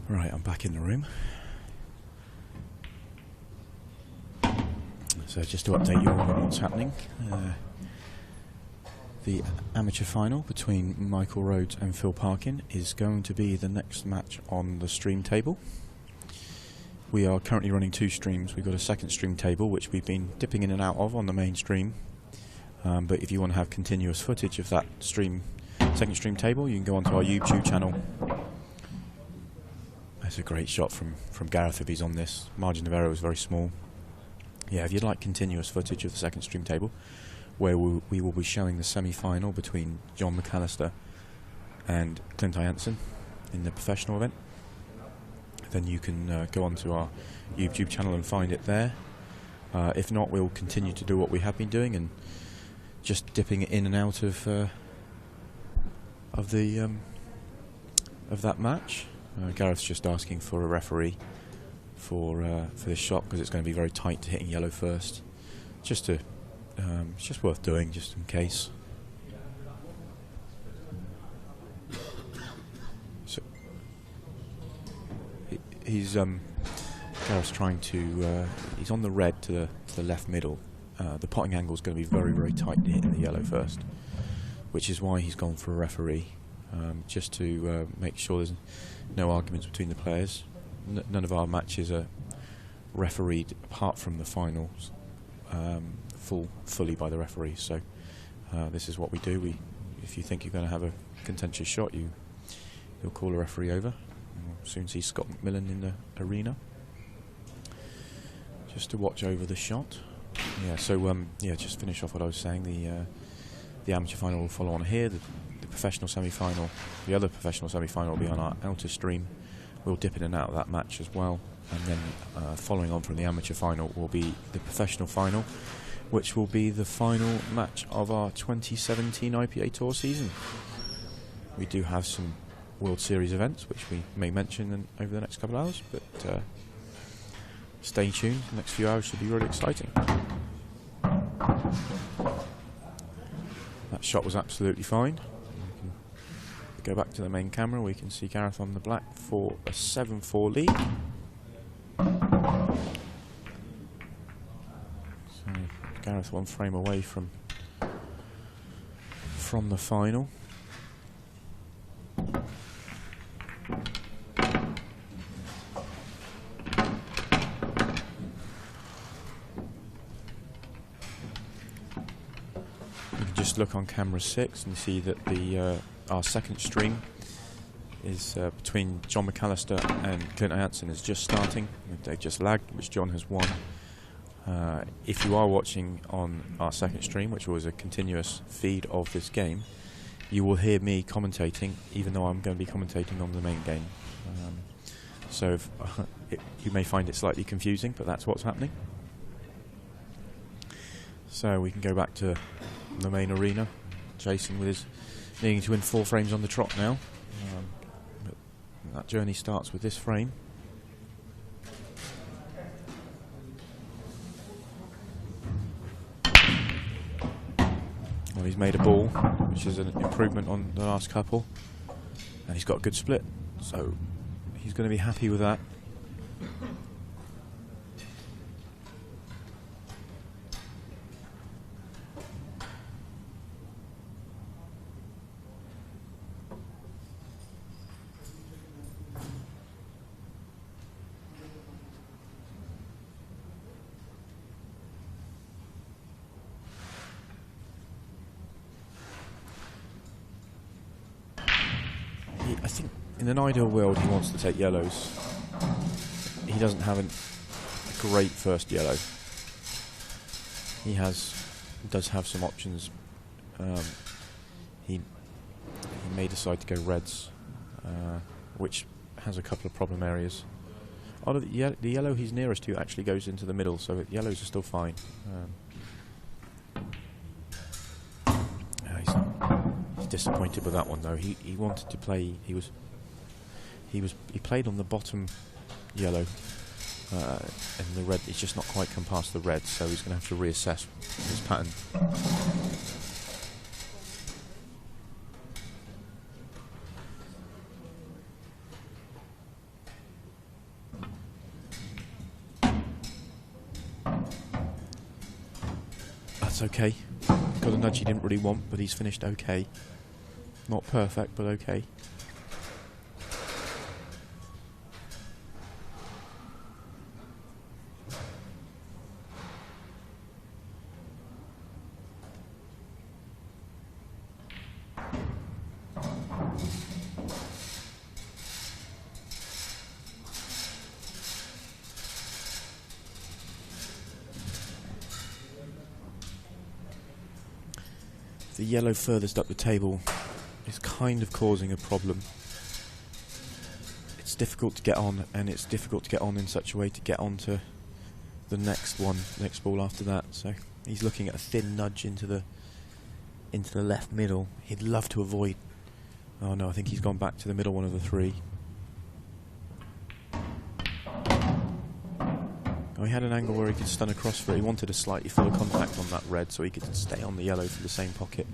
Right, I'm back in the room. So just to update you on what's happening, the amateur final between Michael Rhodes and Phil Parkin is going to be the next match on the stream table. We are currently running 2 streams. We've got a second stream table which we've been dipping in and out of on the main stream, but if you want to have continuous footage of that second stream table, you can go onto our YouTube channel. That's a great shot from Gareth if he's on this. Margin of error was very small. Yeah, if you'd like continuous footage of the second stream table, where we will be showing the semi-final between John McAllister and Clint Jansen in the professional event, then you can go onto our YouTube channel and find it there. If not, we'll continue to do what we have been doing and just dipping it in and out of that match. Gareth's just asking for a referee for this shot because it's going to be very tight to hitting yellow first. It's just worth doing, just in case. So Gareth's trying to. He's on the red to the left middle. The potting angle is going to be very, very tight to hitting the yellow first, which is why he's gone for a referee, just to make sure there's no arguments between the players. None of our matches are refereed apart from the finals, fully by the referee. So this is what we do. If you think you're going to have a contentious shot, you'll call a referee over. We'll soon see Scott McMillan in the arena, just to watch over the shot. Yeah. So just finish off what I was saying. The amateur final will follow on here. The professional semi-final, the other professional semi-final will be on our outer stream. We'll dip in and out of that match as well, and then following on from the amateur final will be the professional final, which will be the final match of our 2017 IPA Tour season. We do have some World Series events which we may mention over the next couple of hours, but stay tuned. The next few hours should be really exciting. That shot was absolutely fine. Go back to the main camera, we can see Gareth on the black for a 7-4 lead. So Gareth 1 frame away from the final. You can just look on camera 6 and see that our second stream is between John McAllister and Clint Jansen is just starting. They've just lagged, which John has won. If you are watching on our second stream, which was a continuous feed of this game, you will hear me commentating, even though I'm going to be commentating on the main game. So you may find it slightly confusing, but that's what's happening. So we can go back to the main arena. Jason with his needing to win 4 frames on the trot now. But that journey starts with this frame. Well, he's made a ball, which is an improvement on the last couple, and he's got a good split, so he's going to be happy with that. I think in an ideal world he wants to take yellows. He doesn't have a great first yellow. He does have some options. He may decide to go reds, which has a couple of problem areas. Although the yellow he's nearest to actually goes into the middle, so the yellows are still fine. He's disappointed with that one though. He wanted to play. He played on the bottom yellow, and the red. He's just not quite come past the red, so he's going to have to reassess his pattern. That's okay. Got a nudge he didn't really want, but he's finished okay. Not perfect, but okay. The yellow furthest up the table is kind of causing a problem. It's difficult to get on, and it's difficult to get on in such a way to get onto the next ball after that. So he's looking at a thin nudge into the left middle. He'd love to avoid. Oh no, I think he's gone back to the middle one of the three. Oh, he had an angle where he could stun across for it. He wanted a slightly fuller contact on that red so he could stay on the yellow for the same pocket.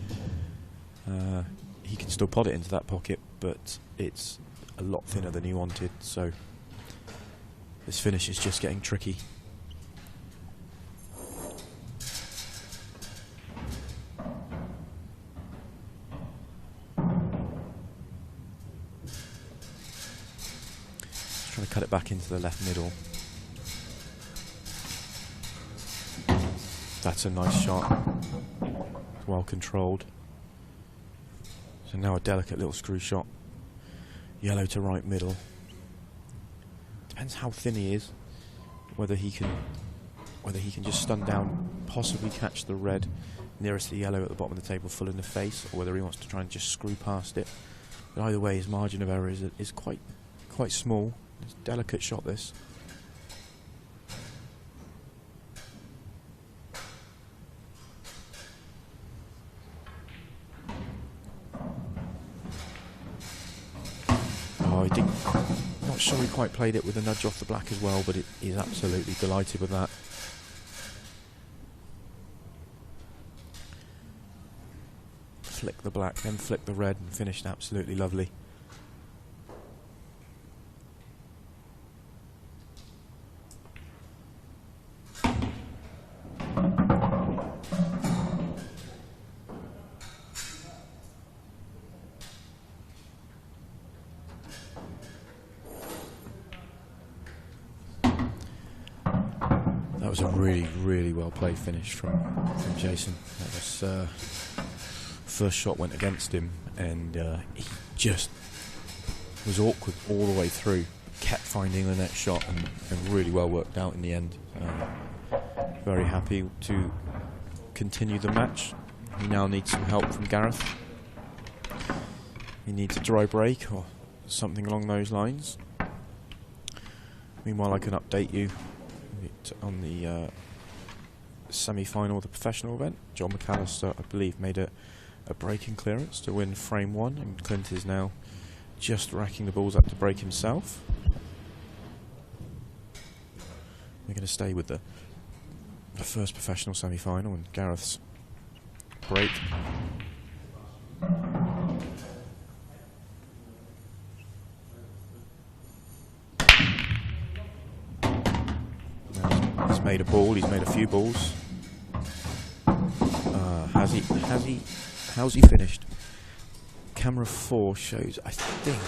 He can still pot it into that pocket, but it's a lot thinner than he wanted, so this finish is just getting tricky. Just trying to cut it back into the left middle. That's a nice shot. Well controlled. So now a delicate little screw shot. Yellow to right middle. Depends how thin he is. Whether he can just stun down, possibly catch the red nearest the yellow at the bottom of the table full in the face, or whether he wants to try and just screw past it. But either way, his margin of error is quite small. It's a delicate shot, this. Not sure he quite played it with a nudge off the black as well, but he's absolutely delighted with that. Flick the black, then flick the red, and finished absolutely lovely. That was a really well played finish from Jason. That was first shot went against him, and he just was awkward all the way through. Kept finding the next shot, and really well worked out in the end. Very happy to continue the match. He now needs some help from Gareth. He needs a dry break or something along those lines. Meanwhile, I can update you on the semi-final of the professional event. John McAllister, I believe, made a breaking clearance to win frame 1, and Clint is now just racking the balls up to break himself. We're going to stay with the first professional semi-final and Gareth's break. He's made a ball, he's made a few balls. How's he finished? Camera 4 shows, I think,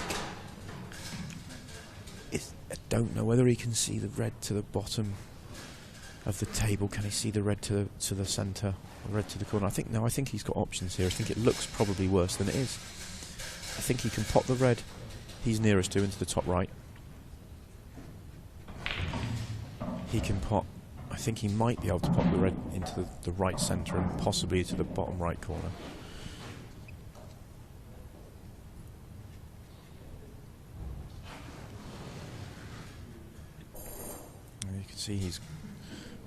I don't know whether he can see the red to the bottom of the table. Can he see the red to the centre, or red to the corner? I think he's got options here. I think it looks probably worse than it is. I think he can pop the red he's nearest to into the top right. He can pop, I think he might be able to pop the red into the right centre and possibly to the bottom right corner. And you can see he's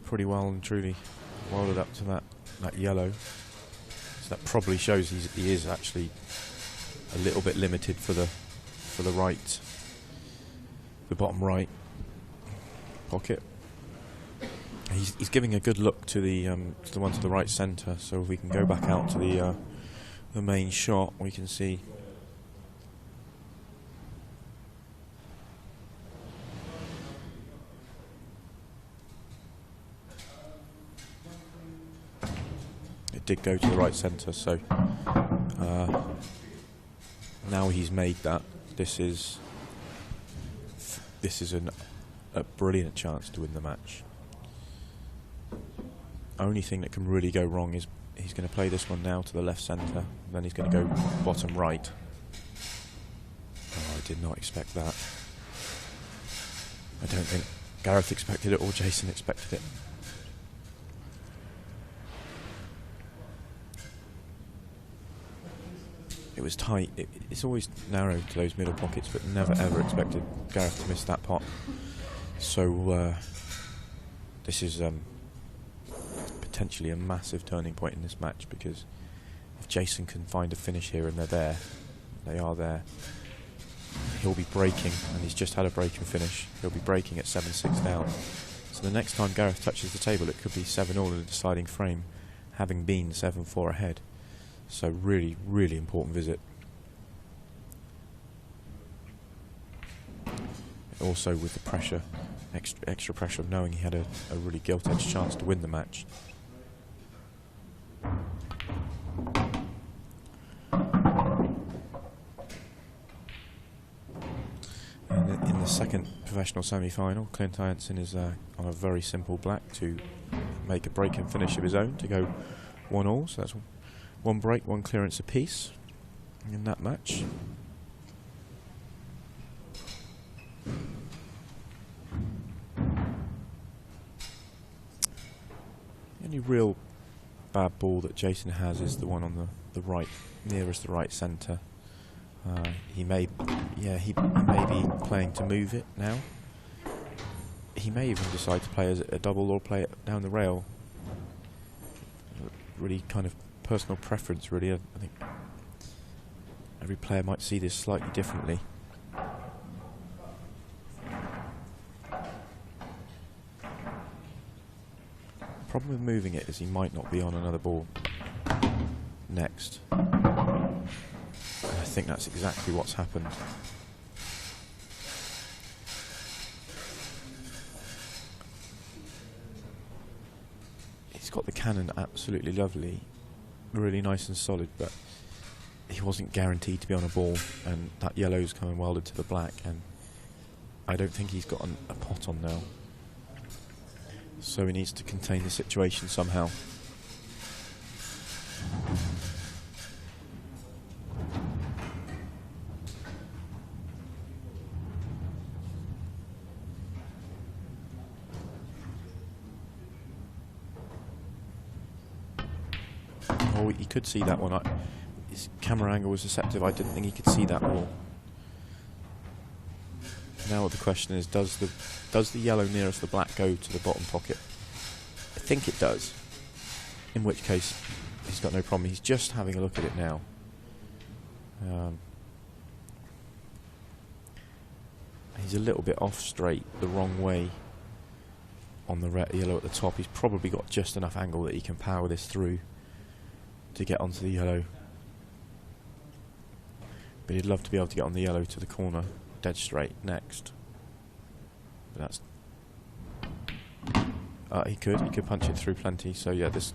pretty well and truly welded up to that yellow. So that probably shows he is actually a little bit limited for the right, the bottom right pocket. He's giving a good look to the one to the right centre. So if we can go back out to the main shot, we can see. did go to the right centre, so now he's made that. This is a brilliant chance to win the match. Only thing that can really go wrong is he's going to play this one now to the left centre, then he's going to go bottom right. Oh, I did not expect that. I don't think Gareth expected it or Jason expected it. It was tight. It's always narrow to those middle pockets, but never ever expected Gareth to miss that pot. So this is potentially a massive turning point in this match, because if Jason can find a finish here and they are there, he'll be breaking, and he's just had a break and finish. He'll be breaking at 7-6 down. So the next time Gareth touches the table, it could be 7-all in a deciding frame, having been 7-4 ahead. So really, really important visit. Also with the pressure, extra pressure of knowing he had a really gilt-edged chance to win the match. And in the second professional semi-final, Clint Hansen is on a very simple black to make a break and finish of his own to go 1-all. So that's one break, one clearance apiece in that match. The only real bad ball that Jason has is the one on the right, nearest the right centre. He may be playing to move it now. He may even decide to play as a double or play it down the rail. Really kind of personal preference, really. I think every player might see this slightly differently. The problem with moving it is he might not be on another ball next. I think that's exactly what's happened. He's got the cannon absolutely lovely, really nice and solid, but he wasn't guaranteed to be on a ball, and that yellow's coming welded to the black, and I don't think he's got a pot on now. So he needs to contain the situation somehow. Oh, he could see that one. His camera angle was deceptive. I didn't think he could see that ball. Now the question is, does the yellow nearest the black go to the bottom pocket? I think it does. In which case, he's got no problem. He's just having a look at it now. He's a little bit off straight, the wrong way on the yellow at the top. He's probably got just enough angle that he can power this through to get onto the yellow. But he'd love to be able to get on the yellow to the corner dead straight next. But that's he could punch it through plenty. So yeah, this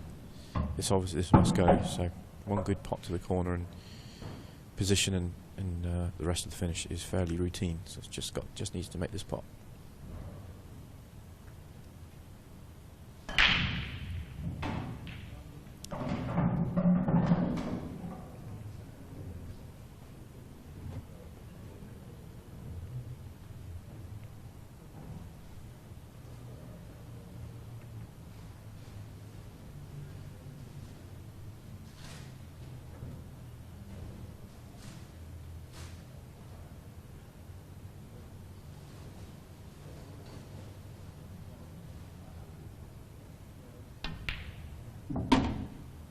must go. So one good pot to the corner, and position and the rest of the finish is fairly routine. So it's just needs to make this pot.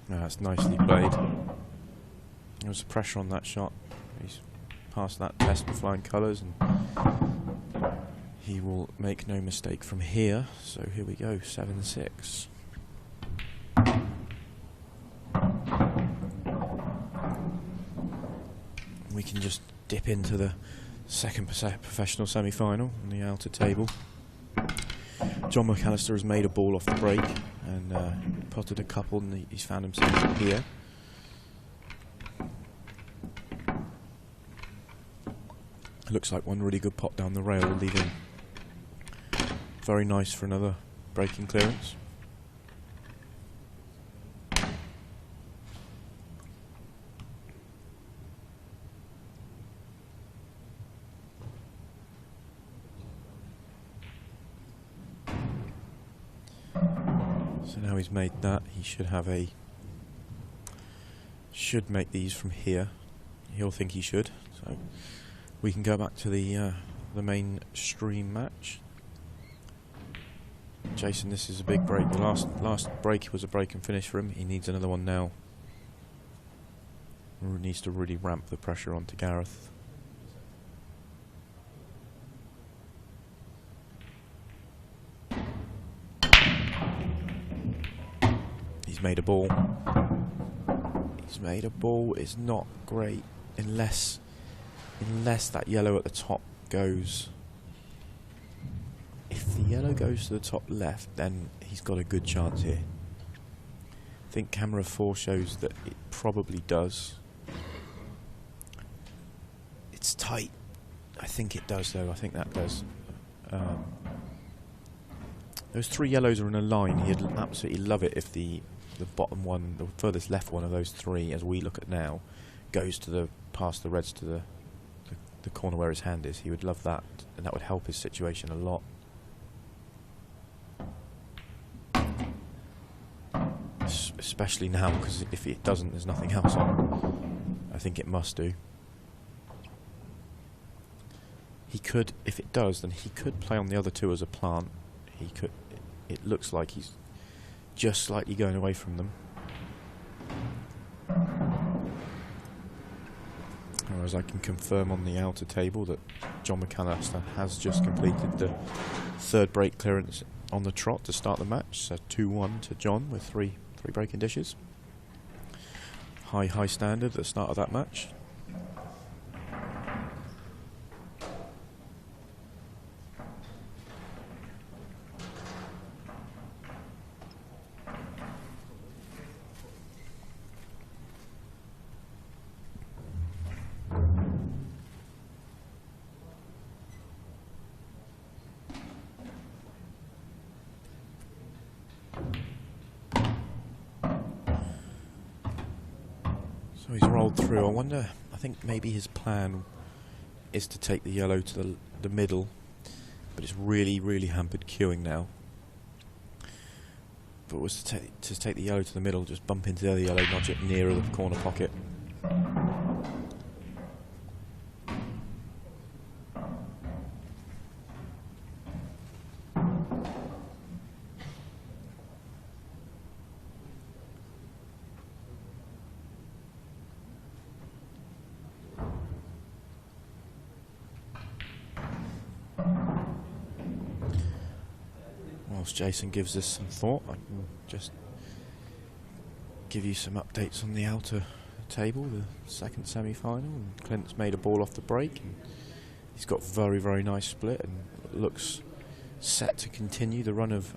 That's nicely played. There was pressure on that shot. He's passed that test with flying colours, and he will make no mistake from here. So here we go, 7-6. We can just dip into the second professional semi-final on the outer table. John McAllister has made a ball off the break, and potted a couple and he's found himself here. Looks like one really good pot down the rail, leaving very nice for another breaking clearance. So now he's made that, he should have should make these from here. He'll think he should. So we can go back to the mainstream match. Jason, this is a big break. The last break was a break and finish for him. He needs another one now. He needs to really ramp the pressure onto Gareth. He's made a ball. He's made a ball. It's not great unless that yellow at the top goes. If the yellow goes to the top left, then he's got a good chance here. I think camera 4 shows that it probably does. It's tight. I think it does though. I think that does. Those 3 yellows are in a line. He'd absolutely love it if the bottom one, the furthest left one of those 3, as we look at now, goes to past the reds to the corner where his hand is. He would love that, and that would help his situation a lot. Especially now, because if it doesn't, there's nothing else on. I think it must do. He could, if it does, then he could play on the other 2 as a plant. He could. It looks like he's just slightly going away from them. Whereas I can confirm on the outer table that John McAllister has just completed the 3rd break clearance on the trot to start the match. So 2-1 to John with 3 breaking dishes. High standard at the start of that match. So he's rolled through. I wonder, I think maybe his plan is to take the yellow to the middle, but it's really hampered queuing now. But was to take the yellow to the middle, just bump into the other yellow, nudge it nearer the corner pocket. Whilst Jason gives this some thought, I can just give you some updates on the outer table, the 2nd semi-final. And Clint's made a ball off the break, and he's got very nice split, and looks set to continue the run of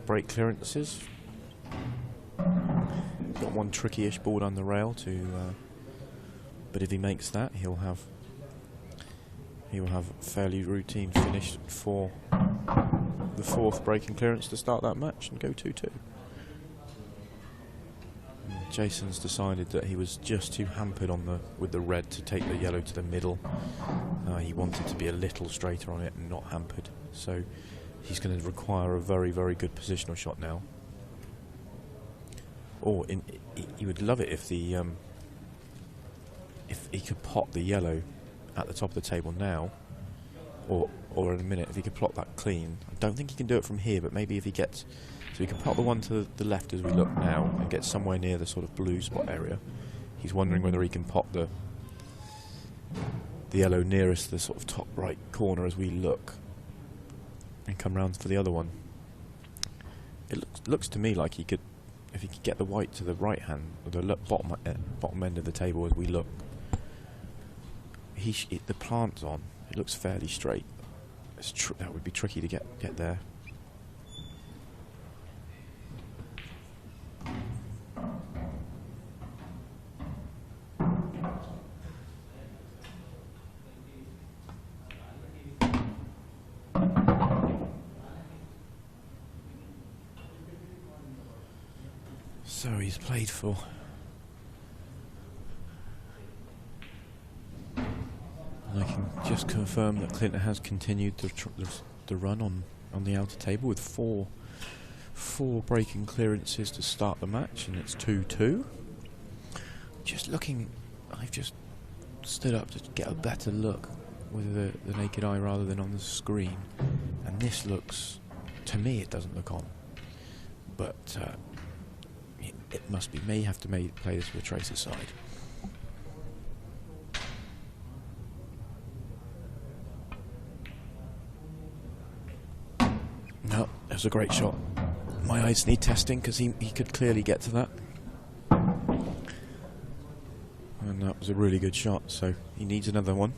break clearances. He's got one tricky-ish ball down the rail but if he makes that, he will have a fairly routine finish for the 4th breaking clearance to start that match and go 2-2. Jason's decided that he was just too hampered with the red to take the yellow to the middle. He wanted to be a little straighter on it and not hampered, so he's going to require a very good positional shot now. Or he would love it if he could pot the yellow at the top of the table now, or in a minute, if he could plot that clean. I don't think he can do it from here, but maybe if he gets... So he can plot the one to the left as we look now and get somewhere near the sort of blue spot area. He's wondering whether he can pot the yellow nearest the sort of top right corner as we look and come round for the other one. It looks to me like he could, if he could get the white to the right hand, or the bottom end of the table as we look. The plant's on. It looks fairly straight. That would be tricky to get there. So he's played for. And I can just confirm that Clinton has continued the run on the outer table with four breaking clearances to start the match, and it's 2-2. Just looking, I've just stood up to get a better look with the naked eye rather than on the screen, and this looks, to me it doesn't look on, but it must be. May have to play this with a tracer side. No, that was a great shot. My eyes need testing because he could clearly get to that. And that was a really good shot, so he needs another one.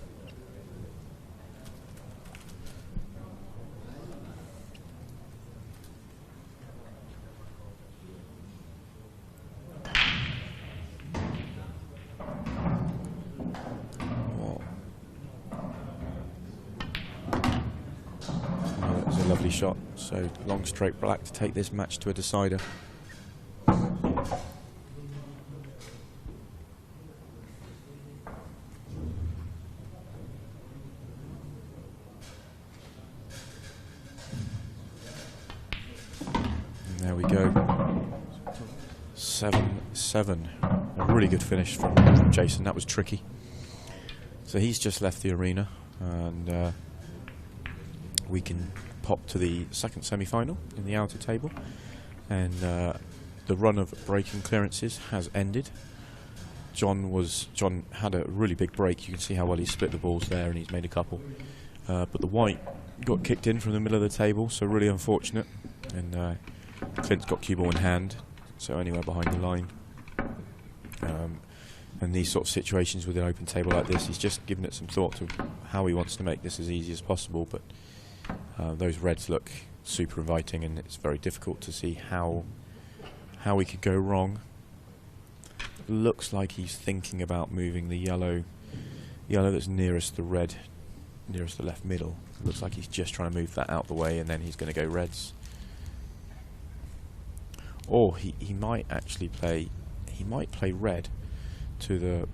Lovely shot. So long straight black to take this match to a decider. And there we go. 7-7. A really good finish from Jason. That was tricky. So he's just left the arena, and we can pop to the second semi-final in the outer table, and the run of breaking clearances has ended. John had a really big break. You can see how well he split the balls there, and he's made a couple. But the white got kicked in from the middle of the table, so really unfortunate. And Clint's got cue ball in hand, so anywhere behind the line. And these sort of situations with an open table like this, he's just given it some thought to how he wants to make this as easy as possible. But those reds look super inviting, and it's very difficult to see how he could go wrong. Looks like he's thinking about moving the yellow that's nearest the red, nearest the left middle. Looks like he's just trying to move that out the way, and then he's going to go reds. Or he might actually play. He might play red to the.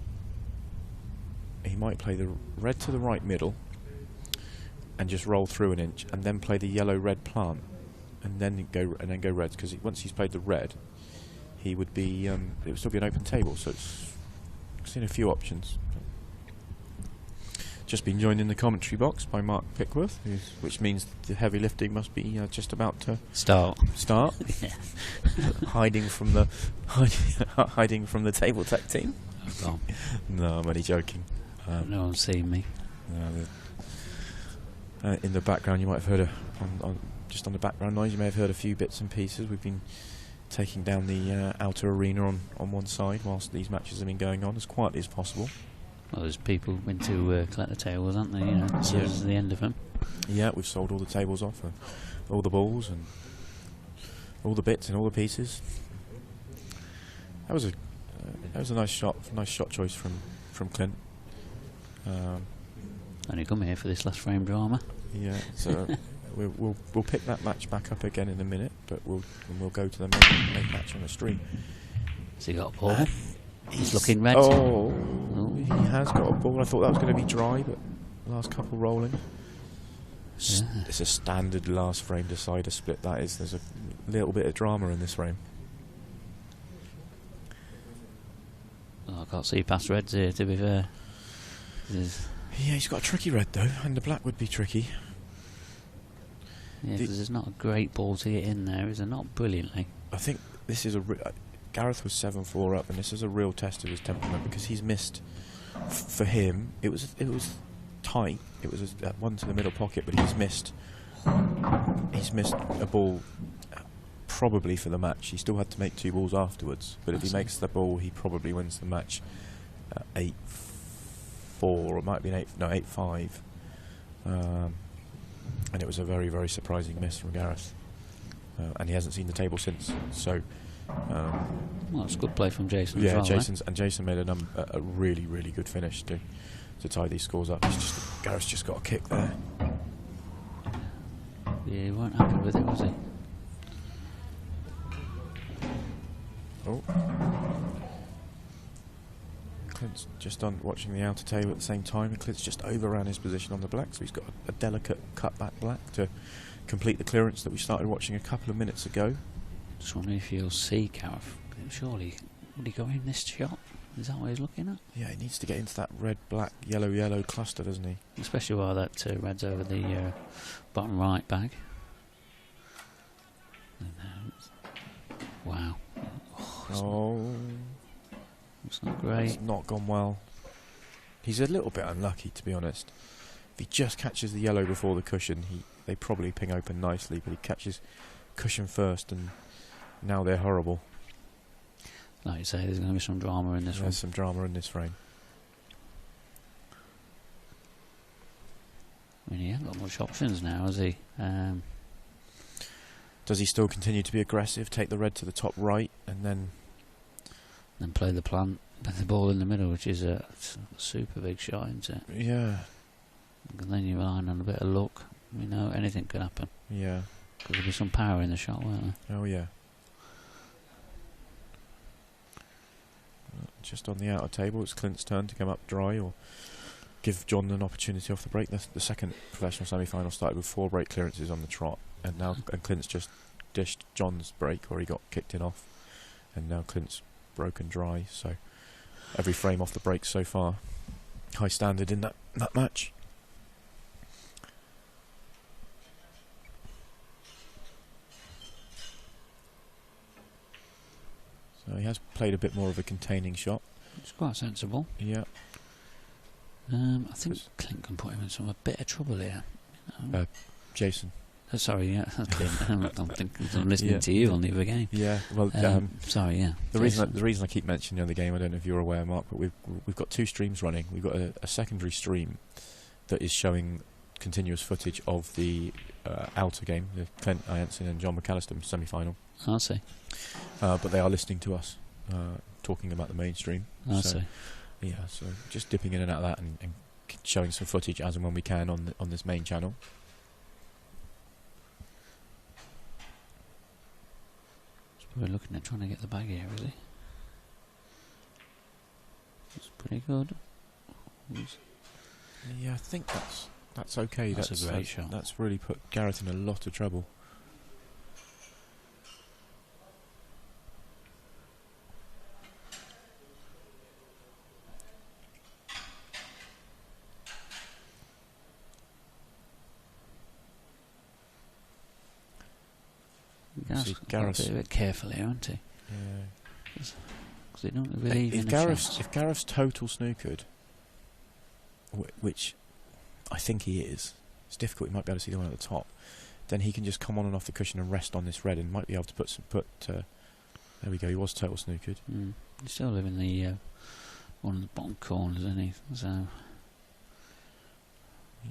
He might play the red to the right middle, and just roll through an inch, and then play the yellow-red plant, and then go reds. Because once he's played the red, he would be it would still be an open table. So it's seen a few options. Just been joined in the commentary box by Mark Pickworth, which means the heavy lifting must be just about to start.
Yeah.
hiding from the table tech team.
I've gone.
No, I'm only joking.
No one's seen me.
In the background, you might have heard just on the background noise, you may have heard a few bits and pieces. We've been taking down the outer arena on one side whilst these matches have been going on as quietly as possible.
Well, there's people went to collect the tables, aren't they? You know, as soon as the end of them. Yeah,
we've sold all the tables off, and all the balls, and all the bits and all the pieces. That was a nice shot choice from Clint.
Only come here for this last frame drama.
Yeah, so we'll pick that match back up again in a minute, but we'll go to the main match on the stream.
Has he got a ball? He's looking red.
Oh, he has got a ball. I thought that was going to be dry, but last couple rolling.
Yeah.
It's a standard last frame decider split. That is. There's a little bit of drama in this frame.
Oh, I can't see past reds here, to be fair.
Yeah, he's got a tricky red though, and the black would be tricky.
Yeah, because there's not a great ball to get in there, is there? Not brilliantly.
I think this is Gareth was 7-4 up, and this is a real test of his temperament, because he's missed. For him, it was tight. It was one to the middle pocket, but he's missed a ball. Probably for the match. He still had to make 2 balls afterwards, but if he makes the ball, he probably wins the match. 8-4, or it might be 8-5. And it was a very, very surprising miss from Gareth. And he hasn't seen the table since. So,
well, it's a good play from Jason.
Yeah,
as well,
Jason made a really, really good finish to tie these scores up. Gareth's just got a kick there.
Yeah, he weren't happy with it, was he?
Oh. Clint's just on watching the outer table at the same time, and Clint's just overran his position on the black, so he's got a delicate cut back black to complete the clearance that we started watching a couple of minutes ago.
Just wondering if you'll see Gareth. Surely, would he go in this shot? Is that what he's looking at?
Yeah, he needs to get into that red, black, yellow, yellow cluster, doesn't he?
Especially while that red's over the bottom right bag. Wow.
Oh,
it's not great.
It's not gone well. He's a little bit unlucky, to be honest. If he just catches the yellow before the cushion, they probably ping open nicely, but he catches cushion first, and now they're horrible.
Like you say, there's going to be some drama in this one.
There's some drama in this frame.
I mean, he hasn't got much options now, has he?
Does he still continue to be aggressive, take the red to the top right, and then
play the plant, with the ball in the middle, which is a super big shot, isn't it?
Yeah.
And then you're relying on a bit of luck. You know, anything could happen.
Yeah.
There'll be some power in the shot, won't there?
Oh, yeah. Just on the outer table, it's Clint's turn to come up dry or give John an opportunity off the break. The second professional semi-final started with 4 break clearances on the trot, and now Clint's just dished John's break where he got kicked in off, and now Clint's broken dry. So every frame off the break so far, high standard in that match. So he has played a bit more of a containing shot.
It's quite sensible.
Yeah.
I think Clint can put him in some a bit of trouble here. You know.
Jason.
Sorry, yeah. I'm listening to you on the other game.
Yeah. Well,
sorry, yeah.
The reason I keep mentioning the other game, I don't know if you're aware, Mark, but we've got 2 streams running. We've got a secondary stream that is showing continuous footage of the outer game, the Clint Ianson and John McAllister semi-final.
I see.
But they are listening to us talking about the mainstream.
I see.
Yeah, so just dipping in and out of that and showing some footage as and when we can on this main channel.
We're looking at trying to get the bag here, is he? It's pretty good.
Yeah, I think that's okay.
That's a great shot.
That's really put Gareth in a lot of trouble.
Gareth's a bit careful here, isn't he?
Yeah.
Because they don't believe in
if Gareth's total snookered, which I think he is, it's difficult. You might be able to see the one at the top. Then he can just come on and off the cushion and rest on this red, and might be able to put. There we go. He was total snookered.
He's still living the one of the bottom corners, isn't he? So.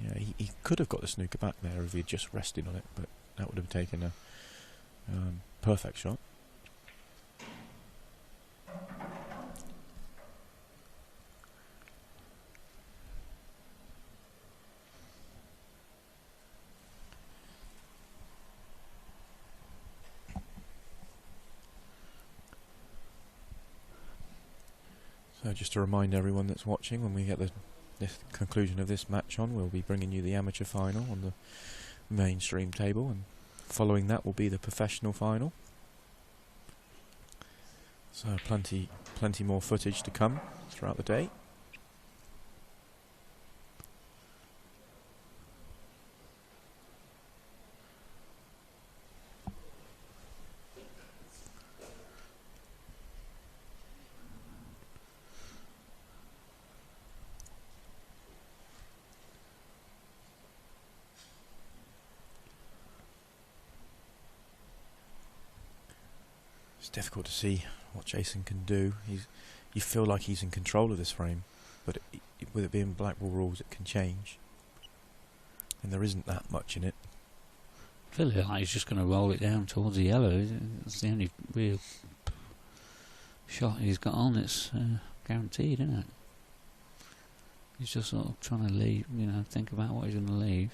Yeah, he could have got the snooker back there if he had just rested on it, but that would have taken a perfect shot. So just to remind everyone that's watching, when we get the conclusion of this match on, we'll be bringing you the amateur final on the mainstream table, and following that will be the professional final. So plenty more footage to come throughout the day. It's difficult to see what Jason can do. You feel like he's in control of this frame, but with it being Blackball rules, it can change, and there isn't that much in it.
I feel like he's just going to roll it down towards the yellow. It's the only real shot he's got on. It's guaranteed, isn't it? He's just sort of trying to leave, think about what he's going to leave.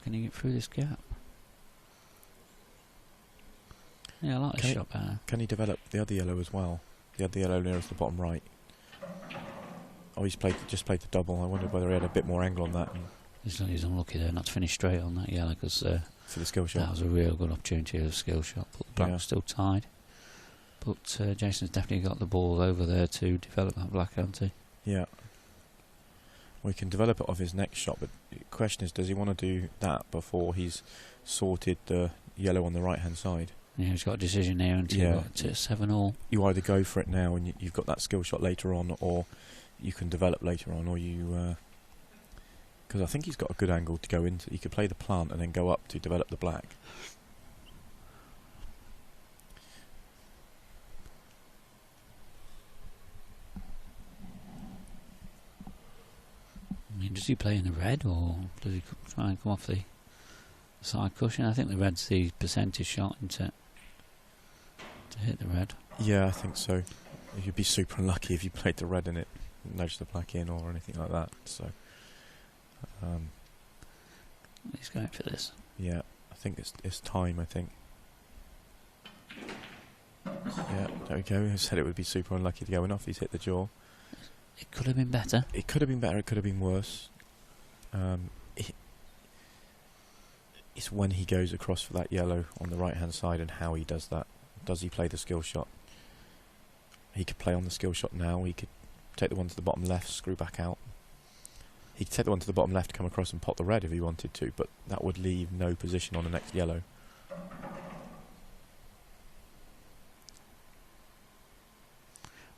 Can he get through this gap? Yeah, I like the shot better.
Can he develop the other yellow as well? The other yellow nearest the bottom right. Oh, just played the double. I wondered whether he had a bit more angle on that.
He's unlucky there not to finish straight on that yellow, because
For the skill shot.
that was a real good opportunity of a skill shot. But black was still tied. But Jason's definitely got the ball over there to develop that black, hasn't he?
Yeah. We can develop it off his next shot, but the question is, does he want to do that before he's sorted the yellow on the right-hand side?
Yeah, he's got a decision here until to 7-all.
You either go for it now and you've got that skill shot later on, or you can develop later on, or you... Because I think he's got a good angle to go into. He could play the plant and then go up to develop the black.
I mean, does he play in the red, or does he try and come off the side cushion? I think the red's the percentage shot, isn't it? To hit the red.
Yeah, I think so. You'd be super unlucky if you played the red and it nudged the black in or anything like that. So,
he's going for this.
Yeah, I think it's time. I think. Yeah, there we go. I said it would be super unlucky to go off. He's hit the jaw.
It could have been better.
It could have been better. It could have been worse. It's when he goes across for that yellow on the right-hand side and how he does that. Does he play the skill shot? He could play on the skill shot now. He could take the one to the bottom left, screw back out. He could take the one to the bottom left, come across and pot the red if he wanted to, but that would leave no position on the next yellow.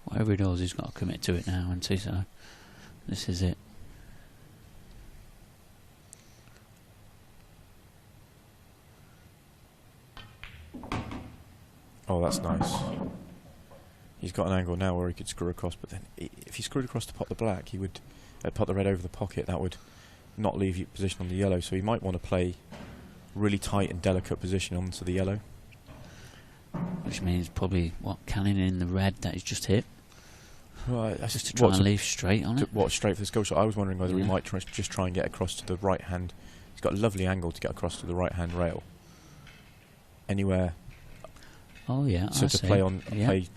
Whatever he does, he's got to commit to it now, hasn't he? So this is it.
Oh, that's nice. He's got an angle now where he could screw across, but then if he screwed across to pot the black, he would pot the red over the pocket. That would not leave you position on the yellow, so he might want to play really tight and delicate position onto the yellow.
Which means probably, cannon in the red that he's just hit.
Well,
just to try and leave straight on it.
Straight for the skill shot? I was wondering whether he might just try and get across to the right hand. He's got a lovely angle to get across to the right hand rail. Anywhere.
Oh yeah,
so to play on play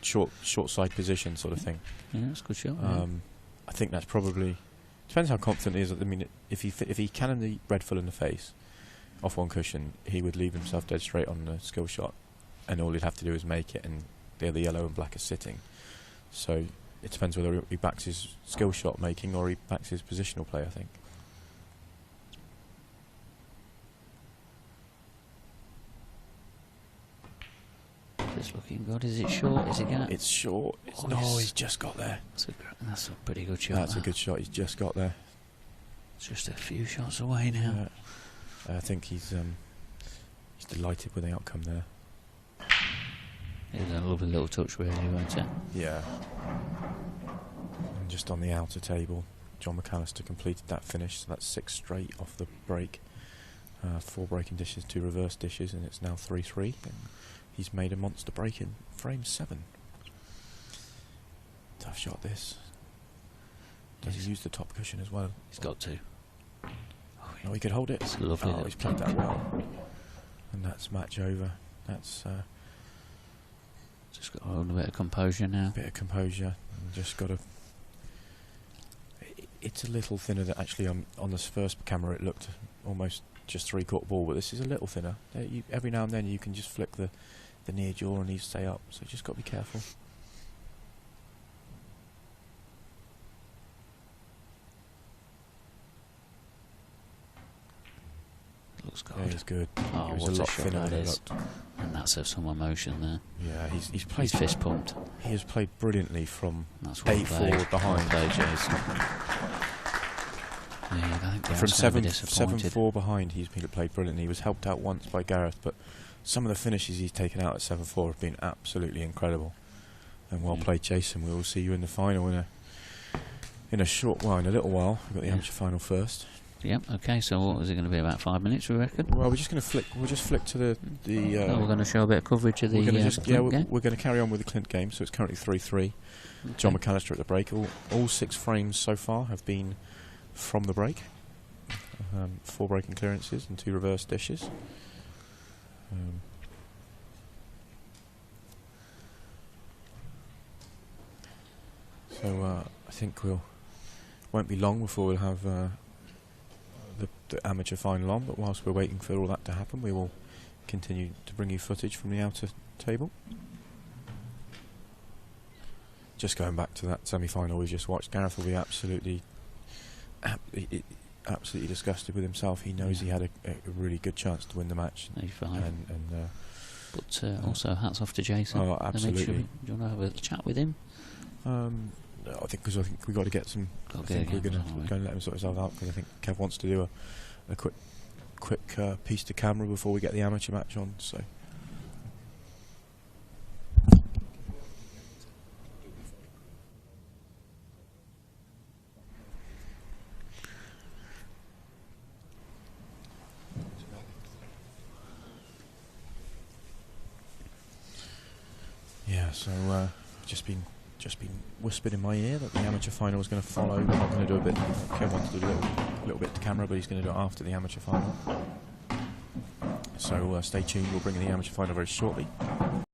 short side position sort of thing.
Yeah, that's a good shot.
I think that's probably depends how confident he is. I mean, if he cannoned the red full in the face off one cushion, he would leave himself dead straight on the skill shot, and all he'd have to do is make it, and the other yellow and black is sitting. So it depends whether he backs his skill shot making or he backs his positional play, I think.
It's looking good. Is it short? Is it gonna?
It's short. He's just got there.
That's a pretty good shot.
That's a good shot. He's just got there.
It's just a few shots away now.
I think he's delighted with the outcome there.
It was a lovely little touch, really, wasn't it?
Yeah. And just on the outer table, John McAllister completed that finish. So that's 6 straight off the break. 4 breaking dishes, 2 reverse dishes, and it's now 3-3. He's made a monster break in frame 7. Tough shot, this. Does he use the top cushion as well?
He's got to.
Oh, he could hold it.
It's lovely.
Oh, he's played that well. And that's match over. That's...
just got to hold a bit of composure now.
A bit of composure. And just got to... It's a little thinner than actually on this first camera it looked almost just 3/4 ball, but this is a little thinner. Every now and then you can just flick the near jaw and he's stay up, so you just got to be careful.
Looks good.
Yeah, he's good.
Oh,
he was
what
a lot
shot
thinner
that
than it
is.
looked.
And that's some emotion there.
Yeah, he's played.
He's fist pumped.
He has played brilliantly from
That's well
8-4 behind.
Well played, Jason. Yeah, I think
From
Gareth's
7-4 behind, he's played brilliantly. He was helped out once by Gareth, but some of the finishes he's taken out at 7-4 have been absolutely incredible. And well played, Jason. We will see you in the final in a little while. We've got the amateur final first.
Yep. Okay. So what is it going to be? About 5 minutes, we reckon.
Well, we're just going to flick. We'll just flick to the.
we're going to show a bit of coverage of the.
We're going to carry on with the Clint game. So it's currently 3-3. Okay. John McAllister at the break. All 6 frames so far have been from the break. 4 breaking clearances and 2 reverse dishes. So I think won't be long before we'll have the amateur final on, but whilst we're waiting for all that to happen, we will continue to bring you footage from the outer table. Just going back to that semi-final we just watched, Gareth will be absolutely disgusted with himself. He knows he had a really good chance to win the match.
85. But also hats off to Jason.
Oh, absolutely.
Do you want to have a chat with him?
I think we've got to get some. I think we're going to let him sort himself out, because I think Kev wants to do a quick piece to camera before we get the amateur match on. So. Yeah, so just been whispered in my ear that the amateur final was going to follow. We're not going to do a bit. Kev wanted to do a little bit to camera, but he's going to do it after the amateur final. So stay tuned. We'll bring in the amateur final very shortly.